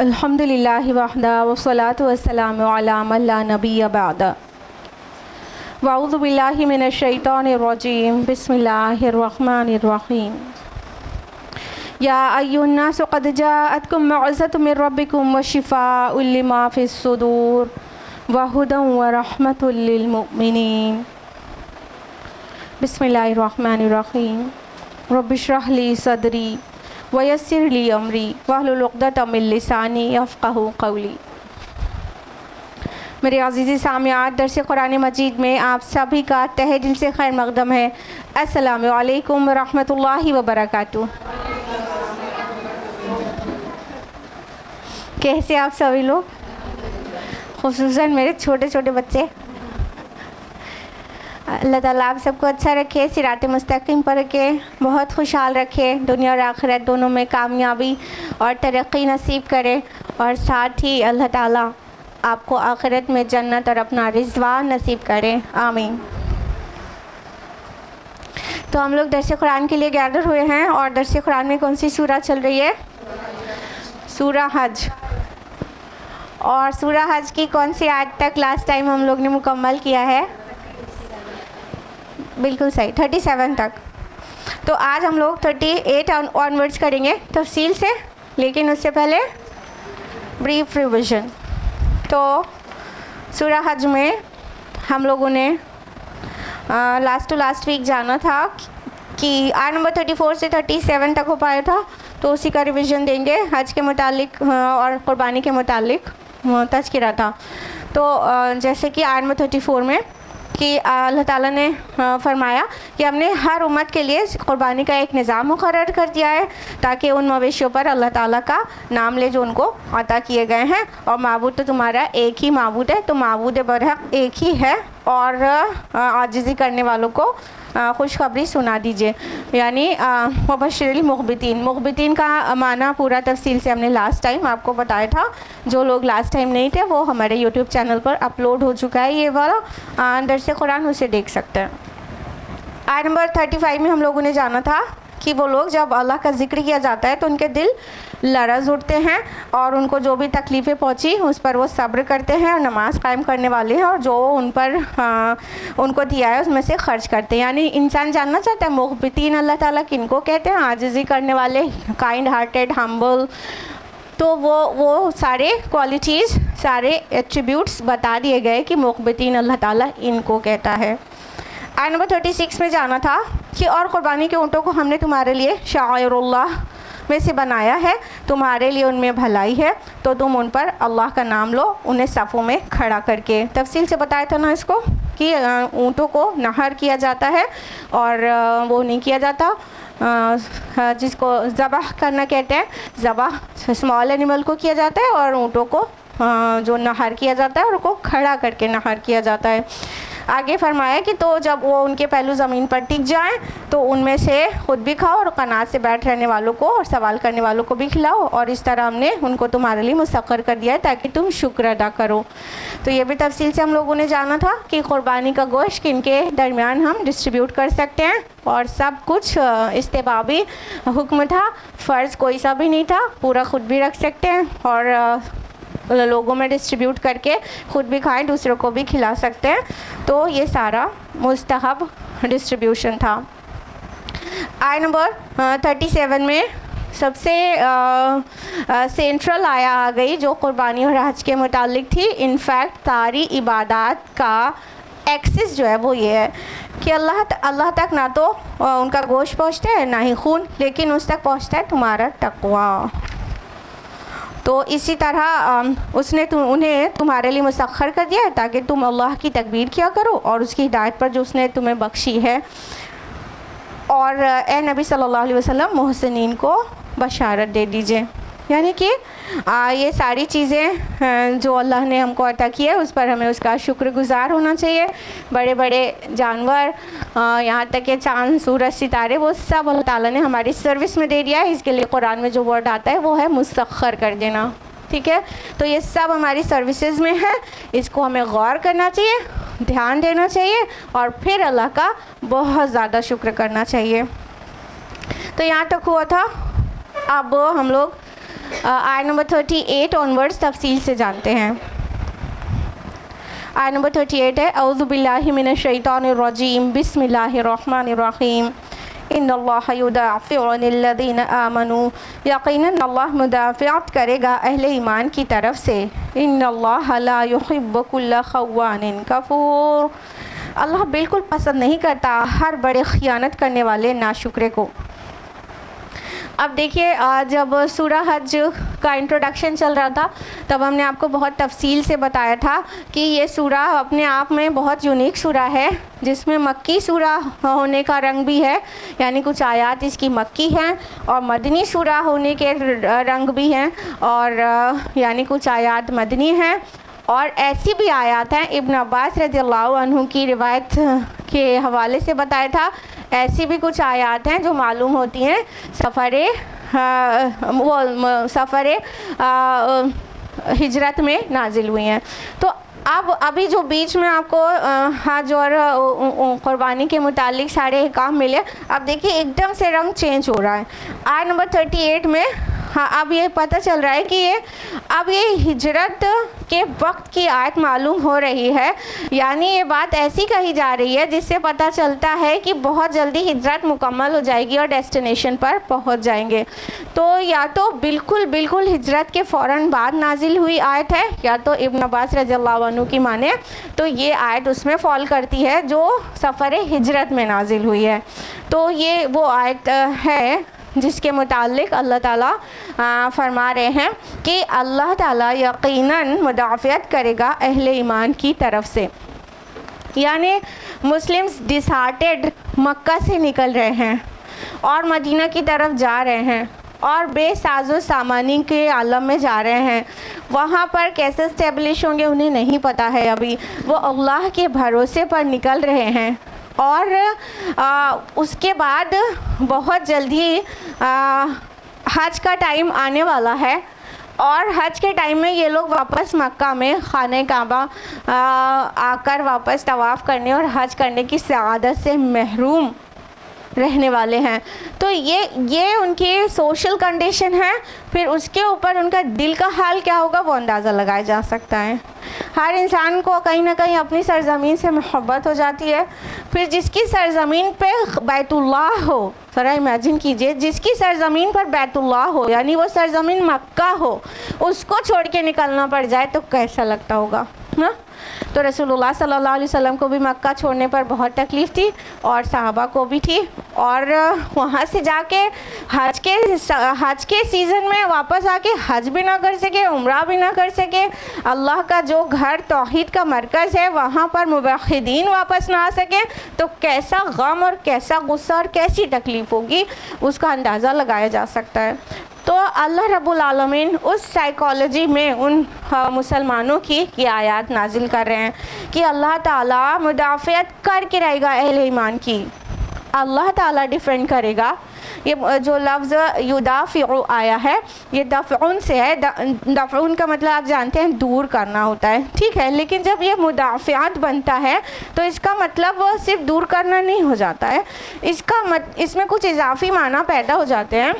अल्हम्दुलिल्लाह वहदा वस्सलातु वस्सलामु अला मन ला नबिय्य बअदा वअऊज़ु बिल्लाहि मिनश शैतानिर रजीम बिस्मिल्लाहिर रहमानिर रहीम या अय्युहन्नास क़द जाअतकुम मौइज़तुम मिर रब्बिकुम व शिफ़ाउल लिमा फ़िस सुदूर व हुदन व रहमतुल लिल मुमिनीन बिस्मिल्लाहिर रहमानिर रहीम रब्बिश्रह ली सदरी वयस्सिर ली अमरी वहलुल उक़दतम मिन लिसानी यफ़क़हू क़ौली। मेरे अज़ीज़ी सामियात, दर्स कुरान मजीद में आप सभी का तहे दिल से खैर मक़दम है। अस्सलामु अलैकुम रहमतुल्लाहि व बरकातुहू। कैसे आप सभी लोग, ख़ुसूसन मेरे छोटे छोटे बच्चे। अल्लाह ताला आप सबको अच्छा रखे, सिरात मुस्तकीम पर रखे, बहुत खुशहाल रखे, दुनिया और आखिरत दोनों में कामयाबी और तरक्की नसीब करे, और साथ ही अल्लाह ताला आपको आखिरत में जन्नत और अपना रिज़वान नसीब करे, आमीन। तो हम लोग दर्स कुरान के लिए गैदर हुए हैं, और दर्स कुरान में कौन सी सूरा चल रही है? सूरा हज। और सूरा हज की कौन सी आयत तक लास्ट टाइम हम लोग ने मुकम्मल किया है? बिल्कुल सही, 37 तक। तो आज हम लोग 38 ऑनवर्ड्स करेंगे तफसील से, लेकिन उससे पहले ब्रीफ रिविज़न। तो सूरा हज में हम लोगों ने लास्ट टू लास्ट वीक जाना था कि आयत नंबर 34 से 37 तक हो पाया था, तो उसी का रिवीजन देंगे। हज के मुतालिक और क़ुरबानी के मुतालिक तज़किरा था। तो जैसे कि आयत नंबर 34 में कि अल्लाह ताला ने फरमाया कि हमने हर उम्मत के लिए क़ुरबानी का एक निज़ाम मुक़र्रर कर दिया है, ताकि उन मवेशियों पर अल्लाह ताला का नाम ले जो उनको अता किए गए हैं। और माबूद तो तुम्हारा एक ही माबूद है, तो माबूद बरहक एक ही है, और आजिज़ी करने वालों को खुशखबरी सुना दीजिए, यानी मुबश्शिरिल मुख़बितीन। मुख़बितीन का माना पूरा तफसील से हमने लास्ट टाइम आपको बताया था। जो लोग लास्ट टाइम नहीं थे वो हमारे यूट्यूब चैनल पर अपलोड हो चुका है, ये वाला दर्स कुरान, उसे देख सकते हैं। आयत नंबर 35 में हम लोगों ने जाना था कि वो लोग जब अल्लाह का ज़िक्र किया जाता है तो उनके दिल लरज़ उठते हैं, और उनको जो भी तकलीफ़ें पहुंची उस पर वो सब्र करते हैं और नमाज़ कायम करने वाले हैं, और जो उन पर उनको दिया है उसमें से खर्च करते हैं। यानी इंसान जानना चाहता है मुख़बितीन अल्लाह ताला किनको कहते हैं? आजिज़ी करने वाले, काइंड हार्टेड, हम्बल। तो वो सारे क्वालिटीज़, सारे एट्रीब्यूट्स बता दिए गए कि मुख़बितीन अल्लाह ताला इनको कहता है। आयत नंबर 36 में जाना था कि और क़ुरबानी के ऊँटों को हमने तुम्हारे लिए शाइरुल्लाह में से बनाया है, तुम्हारे लिए उनमें भलाई है, तो तुम उन पर अल्लाह का नाम लो, उन्हें सफ़ों में खड़ा करके। तफसील से बताया था ना इसको कि ऊँटों को नहर किया जाता है, और वो नहीं किया जाता जिसको ज़बह करना कहते हैं। ज़बह स्मॉल एनिमल को किया जाता है, और ऊँटों को जो नहर किया जाता है उनको खड़ा करके नहर किया जाता है। आगे फरमाया कि तो जब वो उनके पहलू ज़मीन पर टिक जाएं तो उनमें से ख़ुद भी खाओ, और कनात से बैठ रहने वालों को और सवाल करने वालों को भी खिलाओ, और इस तरह हमने उनको तुम्हारे लिए मुसख्खर कर दिया है ताकि तुम शुक्र अदा करो। तो ये भी तफसील से हम लोगों ने जाना था कि क़ुरबानी का गोश्त किनके दरमियान हम डिस्ट्रीब्यूट कर सकते हैं, और सब कुछ इस्तेबाबी हुक्म था, फ़र्ज़ कोई सा भी नहीं था, पूरा ख़ुद भी रख सकते हैं, और लोगों में डिस्ट्रीब्यूट करके ख़ुद भी खाएं, दूसरों को भी खिला सकते हैं। तो ये सारा मुस्तहब डिस्ट्रीब्यूशन था। आयत नंबर 37 में सबसे सेंट्रल आया आ गई जो क़ुरबानी और हज के मुतालिक थी। इनफैक्ट सारी इबादत का एक्सेस जो है वो ये है कि अल्लाह तक ना तो उनका गोश्त पहुँचता है, ना ही खून, लेकिन उस तक पहुँचता है तुम्हारा तक़वा। तो इसी तरह उसने उन्हें तुम्हारे लिए मुसख्खर कर दिया है ताकि तुम अल्लाह की तकबीर किया करो और उसकी हिदायत पर जो उसने तुम्हें बख्शी है। और ए नबी सल्लल्लाहु अलैहि वसल्लम मोहसिनीन को बशारत दे दीजिए। यानी कि ये सारी चीज़ें जो अल्लाह ने हमको अता की है उस पर हमें उसका शुक्रगुज़ार होना चाहिए। बड़े बड़े जानवर, यहाँ तक कि चाँद, सूरज, सितारे, वो सब अल्लाह ताला ने हमारी सर्विस में दे दिया है। इसके लिए कुरान में जो वर्ड आता है वो है मुसख्खर कर देना। ठीक है, तो ये सब हमारी सर्विसेज में है, इसको हमें गौर करना चाहिए, ध्यान देना चाहिए और फिर अल्लाह का बहुत ज़्यादा शुक्र करना चाहिए। तो यहाँ तक हुआ था। अब हम लोग आयत नंबर 38 ऑनवर्ड्स तफसील से जानते हैं। आयत नंबर 38 है, औज़ु बिल्लाहि मिनश शैतानिर रजीम, बिस्मिल्लाहिर रहमानिर रहीम, इन्नल्लाह युदाफ़िउ लिल्लज़ीना आमनू, यकीनन अल्लाह मुदाफ़िअत करेगा अहले ईमान की तरफ से। इन्नल्लाह ला युहिब्बु कुल्ला ख़व्वानिन कफ़ूर, अल्लाह बिल्कुल पसंद नहीं करता हर बड़े ख़ियानत करने वाले नाशुक्रे को। अब देखिए, जब सूरा हज का इंट्रोडक्शन चल रहा था तब हमने आपको बहुत तफसील से बताया था कि ये सूरा अपने आप में बहुत यूनिक सूरा है, जिसमें मक्की सूरा होने का रंग भी है, यानी कुछ आयात इसकी मक्की हैं, और मदनी सूरा होने के रंग भी हैं, और यानी कुछ आयात मदनी हैं। और ऐसी भी आयात हैं, इब्न अब्बास रज़ियल्लाहु अन्हु की रिवायत के हवाले से बताया था, ऐसी भी कुछ आयात हैं जो मालूम होती हैं सफ़रे हिजरत में नाजिल हुई हैं। तो अब अभी जो बीच में आपको हज और क़ुरबानी के मुतालिक सारे अहकाम मिले, अब देखिए एकदम से रंग चेंज हो रहा है। आयत नंबर 38 में अब ये पता चल रहा है कि ये हिजरत के वक्त की आयत मालूम हो रही है, यानी ये बात ऐसी कही जा रही है जिससे पता चलता है कि बहुत जल्दी हिजरत मुकम्मल हो जाएगी और डेस्टिनेशन पर पहुंच जाएंगे। तो या तो बिल्कुल हिजरत के फ़ौरन बाद नाजिल हुई आयत है, या तो इब्न अब्बास रज़ियल्लाहु अन्हु की माने तो ये आयत उसमें फ़ॉल करती है जो सफ़र हिजरत में नाजिल हुई है। तो ये वो आयत है जिसके मुताल्लिक़ अल्लाह ताला फरमा रहे हैं कि अल्लाह ताला यकीनन मुदाफ़ियत करेगा अहले ईमान की तरफ से। यानी मुस्लिम्स डिसहार्टेड मक्का से निकल रहे हैं और मदीना की तरफ जा रहे हैं और बेसाज़ो सामानी के आलम में जा रहे हैं। वहाँ पर कैसे इस्टेब्लिश होंगे उन्हें नहीं पता है, अभी वो अल्लाह के भरोसे पर निकल रहे हैं। और उसके बाद बहुत जल्दी हज का टाइम आने वाला है और हज के टाइम में ये लोग वापस मक्का में खाने काबा आकर वापस तवाफ़ करने और हज करने की सआदत से महरूम रहने वाले हैं। तो ये उनकी सोशल कंडीशन है। फिर उसके ऊपर उनका दिल का हाल क्या होगा वो अंदाज़ा लगाया जा सकता है। हर इंसान को कहीं ना कहीं अपनी सरज़मीन से मोहब्बत हो जाती है। फिर जिसकी सरज़मीन पे बैतुल्लाह हो, ज़रा इमेजिन कीजिए, जिसकी सरज़मीन पर बैतुल्लाह हो यानी वो सरज़मीन मक्का हो, उसको छोड़ के निकलना पड़ जाए तो कैसा लगता होगा ना। तो रसूलुल्लाह सल्लल्लाहु अलैहि वसल्लम को भी मक्का छोड़ने पर बहुत तकलीफ़ थी और सहाबा को भी थी, और वहाँ से जाके हज के सीज़न में वापस आके हज भी ना कर सके, उम्रा भी ना कर सके, अल्लाह का जो घर तौहीद का मरकज़ है वहाँ पर मुवहिदीन वापस ना आ सके, तो कैसा गम और कैसा गुस्सा और कैसी तकलीफ़ होगी उसका अंदाज़ा लगाया जा सकता है। तो अल्लाह रब्बुल आलमीन उस साइकोलॉजी में उन मुसलमानों की ये आयत नाजिल कर रहे हैं कि अल्लाह ताला मुदाफ़ियत करके रहेगा अहले ईमान की, अल्लाह ताला डिफेंड करेगा। ये जो लफ्ज़ युदाफ़िउ आया है ये दफ़उन से है। दफ़उन का मतलब आप जानते हैं दूर करना होता है, ठीक है, लेकिन जब ये मुदाफ़ियात बनता है तो इसका मतलब वो सिर्फ दूर करना नहीं हो जाता है, इसमें कुछ इजाफ़ी माना पैदा हो जाते हैं।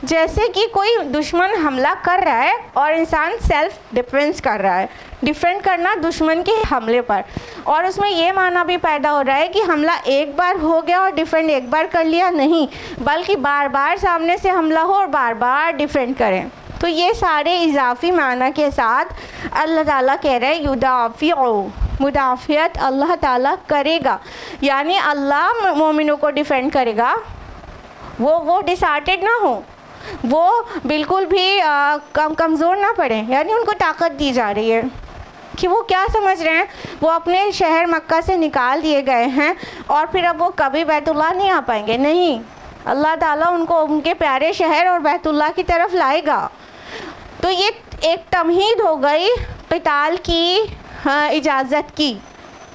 जैसे कि कोई दुश्मन हमला कर रहा है और इंसान सेल्फ डिफेंस कर रहा है, डिफेंड करना दुश्मन के हमले पर, और उसमें ये माना भी पैदा हो रहा है कि हमला एक बार हो गया और डिफेंड एक बार कर लिया नहीं, बल्कि बार बार सामने से हमला हो और बार बार डिफेंड करें। तो ये सारे इजाफ़ी माना के साथ अल्लाह ताला कह रहे हैं युदाफ़िउ, मुदाफ़ियत अल्लाह ताला करेगा, यानी अल्लाह मोमिनों को डिफेंड करेगा, वो डिसहार्टेड ना हो, वो बिल्कुल भी कमज़ोर ना पड़े, यानी उनको ताकत दी जा रही है कि वो क्या समझ रहे हैं, वो अपने शहर मक्का से निकाल दिए गए हैं और फिर अब वो कभी बैतुल्लाह नहीं आ पाएंगे। नहीं, अल्लाह ताला उनको उनके प्यारे शहर और बैतुल्लाह की तरफ लाएगा। तो ये एक तमहीद हो गई क़िताल की इजाज़त की,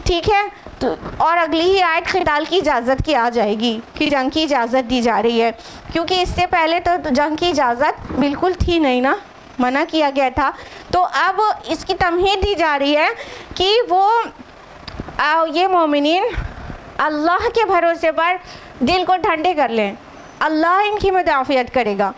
ठीक है। तो और अगली ही आयत क़िताल की इजाज़त की आ जाएगी कि जंग की इजाज़त दी जा रही है, क्योंकि इससे पहले तो जंग की इजाज़त बिल्कुल थी नहीं ना, मना किया गया था। तो अब इसकी तमहीद दी जा रही है कि वो ये मोमिनीन अल्लाह के भरोसे पर दिल को ठंडे कर लें, अल्लाह इनकी मुदाफ़ियत करेगा।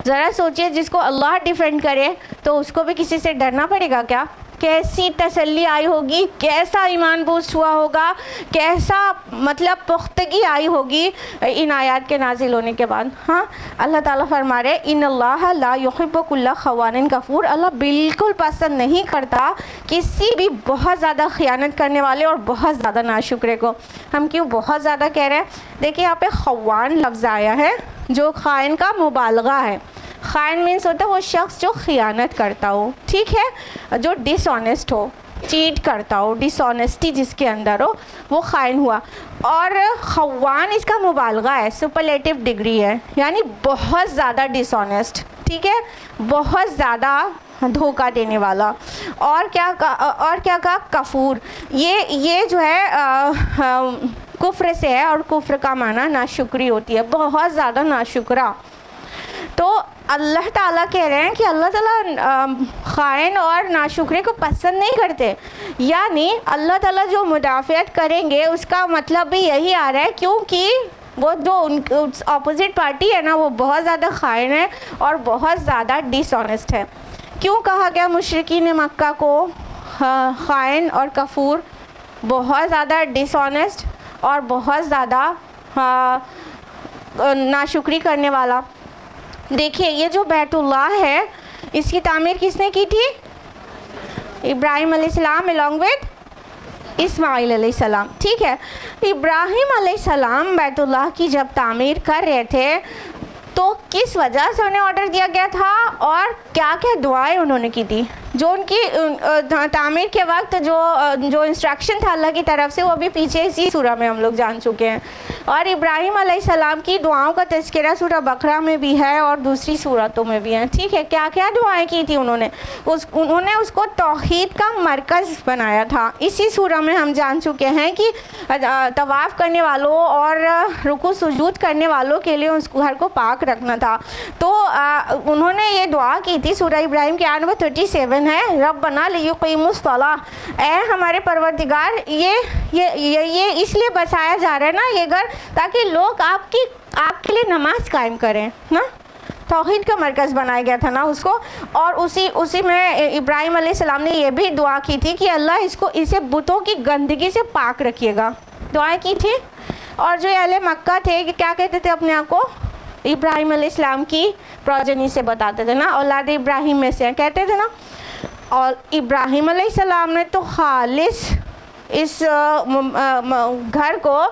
ज़रा सोचिए, जिसको अल्लाह डिफेंड करे तो उसको भी किसी से डरना पड़ेगा क्या? कैसी तसल्ली आई होगी, कैसा ईमान बूस्ट हुआ होगा, कैसा मतलब पुख्तगी आई होगी इन आयत के नाजिल होने के बाद। हाँ, अल्लाह ताला फरमा रहे इन्नल्लाह ला युहिब्बु कुल्ला खवानिन कफूर, अल्लाह बिल्कुल पसंद नहीं करता किसी भी बहुत ज़्यादा ख़यानत करने वाले और बहुत ज़्यादा नाशुक्रे को। हम क्यों बहुत ज़्यादा कह रहे हैं? देखिए यहाँ पे खवान लफ्ज़ आया है जो खाइन का मुबालगा है। खाइन मीन्स होता है वो शख्स जो खियानत करता हो, ठीक है, जो डिसऑनेस्ट हो, चीट करता हो, डिसऑनेस्टी जिसके अंदर हो, वो खाइन हुआ। और खवान इसका मुबालगा है, सुपरलेटिव डिग्री है, यानी बहुत ज़्यादा डिसऑनेस्ट, ठीक है, बहुत ज़्यादा धोखा देने वाला। और क्या कहा? कफूर। ये जो है कुफ्र से है और कुफ्र का माना नाशुक्री होती है, बहुत ज़्यादा नाशुक्रा। तो अल्लाह ताला कह रहे हैं कि अल्लाह ताला खाइन और नाशुक्रे को पसंद नहीं करते, यानी अल्लाह ताला जो मुदाफ़ियत करेंगे उसका मतलब भी यही आ रहा है, क्योंकि वो जो अपोजिट पार्टी है ना वो बहुत ज़्यादा खाइन है और बहुत ज़्यादा डिसऑनेस्ट है। क्यों कहा गया मुशरिकीन मक्का को खाइन और कफूर, बहुत ज़्यादा डिसऑनेस्ट और बहुत ज़्यादा नाशुक्री करने वाला? देखिए, ये जो बैतुल्लाह है इसकी तामीर किसने की थी? इब्राहिम अलैहिस्सलाम अलॉन्ग विद इस्माइल अलैहिस्सलाम, ठीक है। इब्राहिम अलैहिस्सलाम बैतुल्लाह की जब तामीर कर रहे थे तो किस वजह से उन्हें ऑर्डर दिया गया था और क्या क्या दुआएं उन्होंने की थी? जो उनकी तामीर के वक्त जो इंस्ट्रक्शन था अल्लाह की तरफ से, वो अभी पीछे इसी सूरह में हम लोग जान चुके हैं। और इब्राहिम अलैहिस्सलाम की दुआओं का तज़किरा सूरह बकरा में भी है और दूसरी सूरतों में भी है, ठीक है। क्या क्या दुआएं की थी उन्होंने? उन्होंने उसको तौहीद का मरकज़ बनाया था। इसी सूरह में हम जान चुके हैं कि तवाफ़ करने वालों और रुकू सुजूद करने वालों के लिए उस घर को पाक रखना था। तो उन्होंने ये दुआ की थी, सूरह इब्राहिम के 37 है, रब्बना लियुक़ीमुस्सलाह, ऐ हमारे परवरदिगार ये इसलिए बसाया जा रहा है ना ये घर, ताकि लोग आपके लिए नमाज कायम करें ना। तौहीद का मरकज़ बनाया गया था ना उसको। और उसी में इब्राहिम अलैहिस्सलाम ने ये भी दुआ की थी कि अल्लाह इसे बुतों की गंदगी से पाक रखिएगा, दुआएं की थी। और जो अहले मक्का थे कि क्या कहते थे अपने आप को? इब्राहिम अलैहिस्सलाम की प्रोजनी से बताते थे ना, औलाद इब्राहिम में से कहते थे ना। और इब्राहिम अलैहिस्सलाम ने तो खालिस इस घर को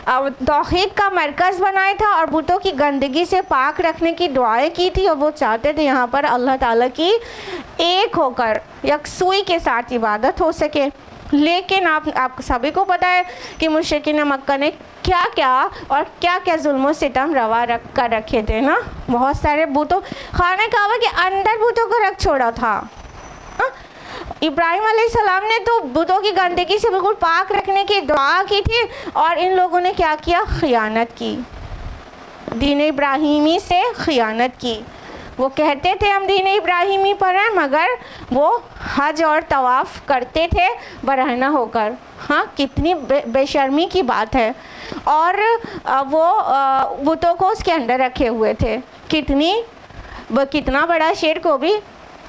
तौहीद का मरकज़ बनाया था और बुतों की गंदगी से पाक रखने की दुआएं की थी। और वो चाहते थे यहाँ पर अल्लाह ताला की एक होकर यकसुई के साथ इबादत हो सके। लेकिन आप सभी को पता है कि मुशरिकीन मक्का ने क्या क्या और क्या क्या जुल्म सितम रवा कर रखे थे ना। बहुत सारे बुतों, खाना काबा के अंदर बुतों को रख छोड़ा था। इब्राहिम अलैहिस्सलाम ने तो बुतों की गंदगी से बिल्कुल पाक रखने की दुआ की थी और इन लोगों ने क्या किया? खियानत की, दीन इब्राहिमी से खियानत की। वो कहते थे हम दीन इब्राहिमी पर हैं, मगर वो हज और तवाफ़ करते थे बरहना होकर। हाँ, कितनी बेशर्मी की बात है। और वो बुतों को उसके अंदर रखे हुए थे। कितना बड़ा शिर्क, वो भी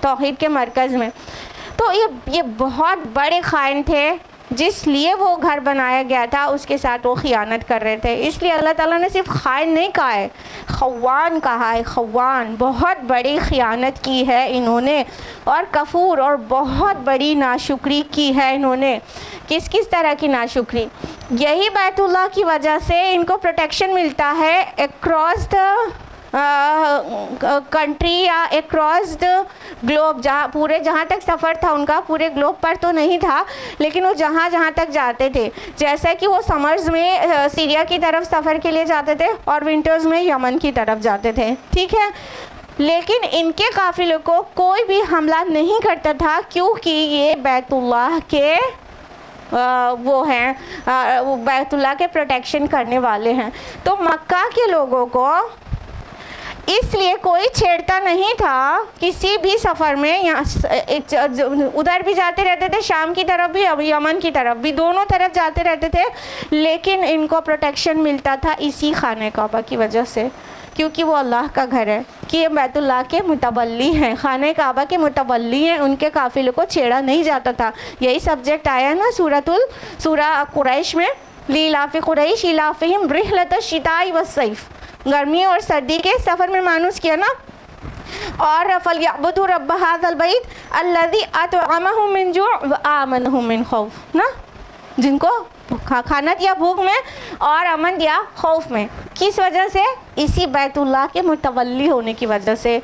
तौहीद के मरकज़ में। तो ये बहुत बड़े खाइन थे, जिसलिए वो घर बनाया गया था उसके साथ वो खियानत कर रहे थे। इसलिए अल्लाह ताला ने सिर्फ खाइन नहीं कहा है, खवान कहा है। खवान, बहुत बड़ी खियानत की है इन्होंने। और कफूर, और बहुत बड़ी नाशुक्री की है इन्होंने। किस किस तरह की नाशुक्री? यही बैतुल्लाह की वजह से इनको प्रोटेक्शन मिलता है अक्रॉस द कंट्री या अक्रॉस द ग्लोब, जहाँ तक सफ़र था उनका पूरे ग्लोब पर तो नहीं था, लेकिन वो जहाँ तक जाते थे, जैसे कि वो समर्स में सीरिया की तरफ सफ़र के लिए जाते थे और विंटर्स में यमन की तरफ जाते थे, ठीक है। लेकिन इनके काफ़िले को कोई भी हमला नहीं करता था, क्योंकि ये बैतुल्लाह के वो हैं, बैतुल्लाह के प्रोटेक्शन करने वाले हैं। तो मक्का के लोगों को इसलिए कोई छेड़ता नहीं था किसी भी सफ़र में। यहाँ उधर भी जाते रहते थे, शाम की तरफ भी, अब यमन की तरफ भी, दोनों तरफ जाते रहते थे, लेकिन इनको प्रोटेक्शन मिलता था इसी खाने काबा की वजह से, क्योंकि वो अल्लाह का घर है, कि ये बैतुल्लाह के मुतवल्ली हैं, खाने काबा के मुतवल्ली हैं, उनके काफ़िले को छेड़ा नहीं जाता था। यही सब्जेक्ट आया ना सूरा कुरैश में, लीलाफ़ि कुरैश इलाफ़िहिम रिहलत शिताई व सैफ, गर्मी और सर्दी के सफ़र में मानूस किया ना। और फलयअबुदू रब्ब हाज़ल बैत अल्लज़ी अतअमहुम मिन जू' व आमनहुम मिन खौफ ना, जिनको खाना दिया भूख में और अमन दिया खौफ में। किस वजह से? इसी बैतुल्लाह के मुतवल्ली होने की वजह से।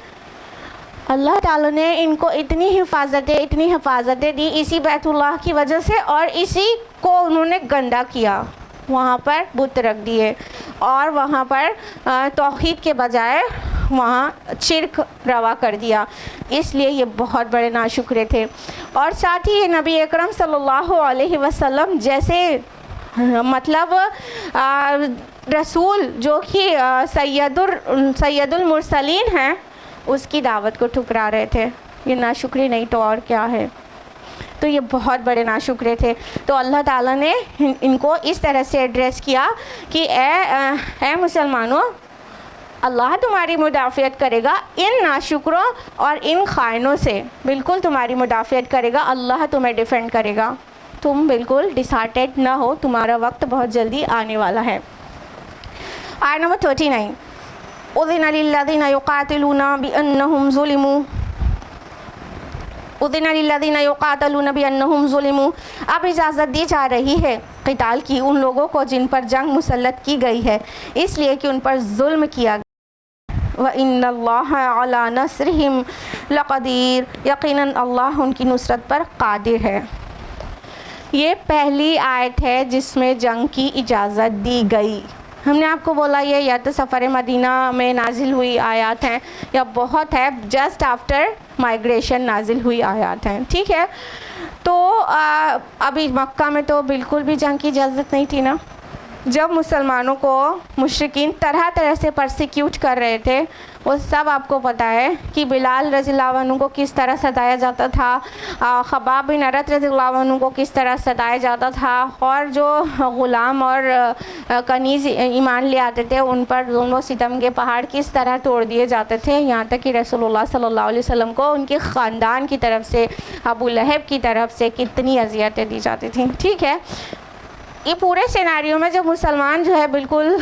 अल्लाह ताला ने इनको इतनी हिफाजतें दी इसी बैतुल्लाह की वजह से, और इसी को उन्होंने गंदा किया, वहाँ पर बुत रख दिए और वहाँ पर तौहीद के बजाय वहाँ शिर्क रवा कर दिया, इसलिए ये बहुत बड़े नाशुक्रे थे। और साथ ही ये नबी अकरम सल्लल्लाहु अलैहि वसल्लम जैसे मतलब रसूल जो कि सैयदुल मुरसलीन हैं, उसकी दावत को ठुकरा रहे थे। ये नाशुक्री नहीं तो और क्या है। तो ये बहुत बड़े नाशुक्रे थे। तो अल्लाह ताला ने इनको इस तरह से एड्रेस किया कि ए मुसलमानों, अल्लाह तुम्हारी मुदाफ़ियत करेगा इन नाशुक्रों और इन खाइनों से, बिल्कुल तुम्हारी मुदाफ़ियत करेगा, अल्लाह तुम्हें डिफेंड करेगा। तुम बिल्कुल डिसहार्टेड ना हो, तुम्हारा वक्त बहुत जल्दी आने वाला है। आयत नंबर 39, उज़िना लिल्लज़ीना युक़ातिलूना बिअन्नहुम ज़ुलिमू, उज़िना लिल्लज़ीना युक़ातिलूना बिअन्नहुम ज़ुलिमू। अब इजाज़त दी जा रही है क़िताल की उन लोगों को जिन पर जंग मुसल्लत की गई है, इसलिए कि उन पर जुल्म किया व इन्नल्लाहा अला नस्रिहिम लक़दीर, यकीनन अल्लाह उनकी नुसरत पर कादिर है। ये पहली आयत है जिसमें जंग की इजाज़त दी गई। हमने आपको बोला ये या तो सफ़र मदीना में नाजिल हुई आयत हैं या बहुत है जस्ट आफ्टर माइग्रेशन नाजिल हुई आयत हैं, ठीक है। तो अभी मक्का में तो बिल्कुल भी जंग की इजाज़त नहीं थी ना। जब मुसलमानों को मुशरिकीन तरह तरह से परसिक्यूट कर रहे थे, वो सब आपको पता है कि बिलाल रज़ियल्लाहु अन्हु को किस तरह सताया जाता था, ख़ब्बाब बिन अरत रज़ियल्लाहु अन्हु को किस तरह सताया जाता था, और जो ग़ुलाम और कनीज़ ईमान ले आते थे उन पर जुल्म व सितम के पहाड़ किस तरह तोड़ दिए जाते थे, यहाँ तक कि रसूलुल्लाह सल्लल्लाहु अलैहि वसल्लम को उनके ख़ानदान की तरफ से, अबू लहब की तरफ से कितनी अज़ियतें दी जाती थी, ठीक है। ये पूरे सिनेरियो में जब मुसलमान जो है बिल्कुल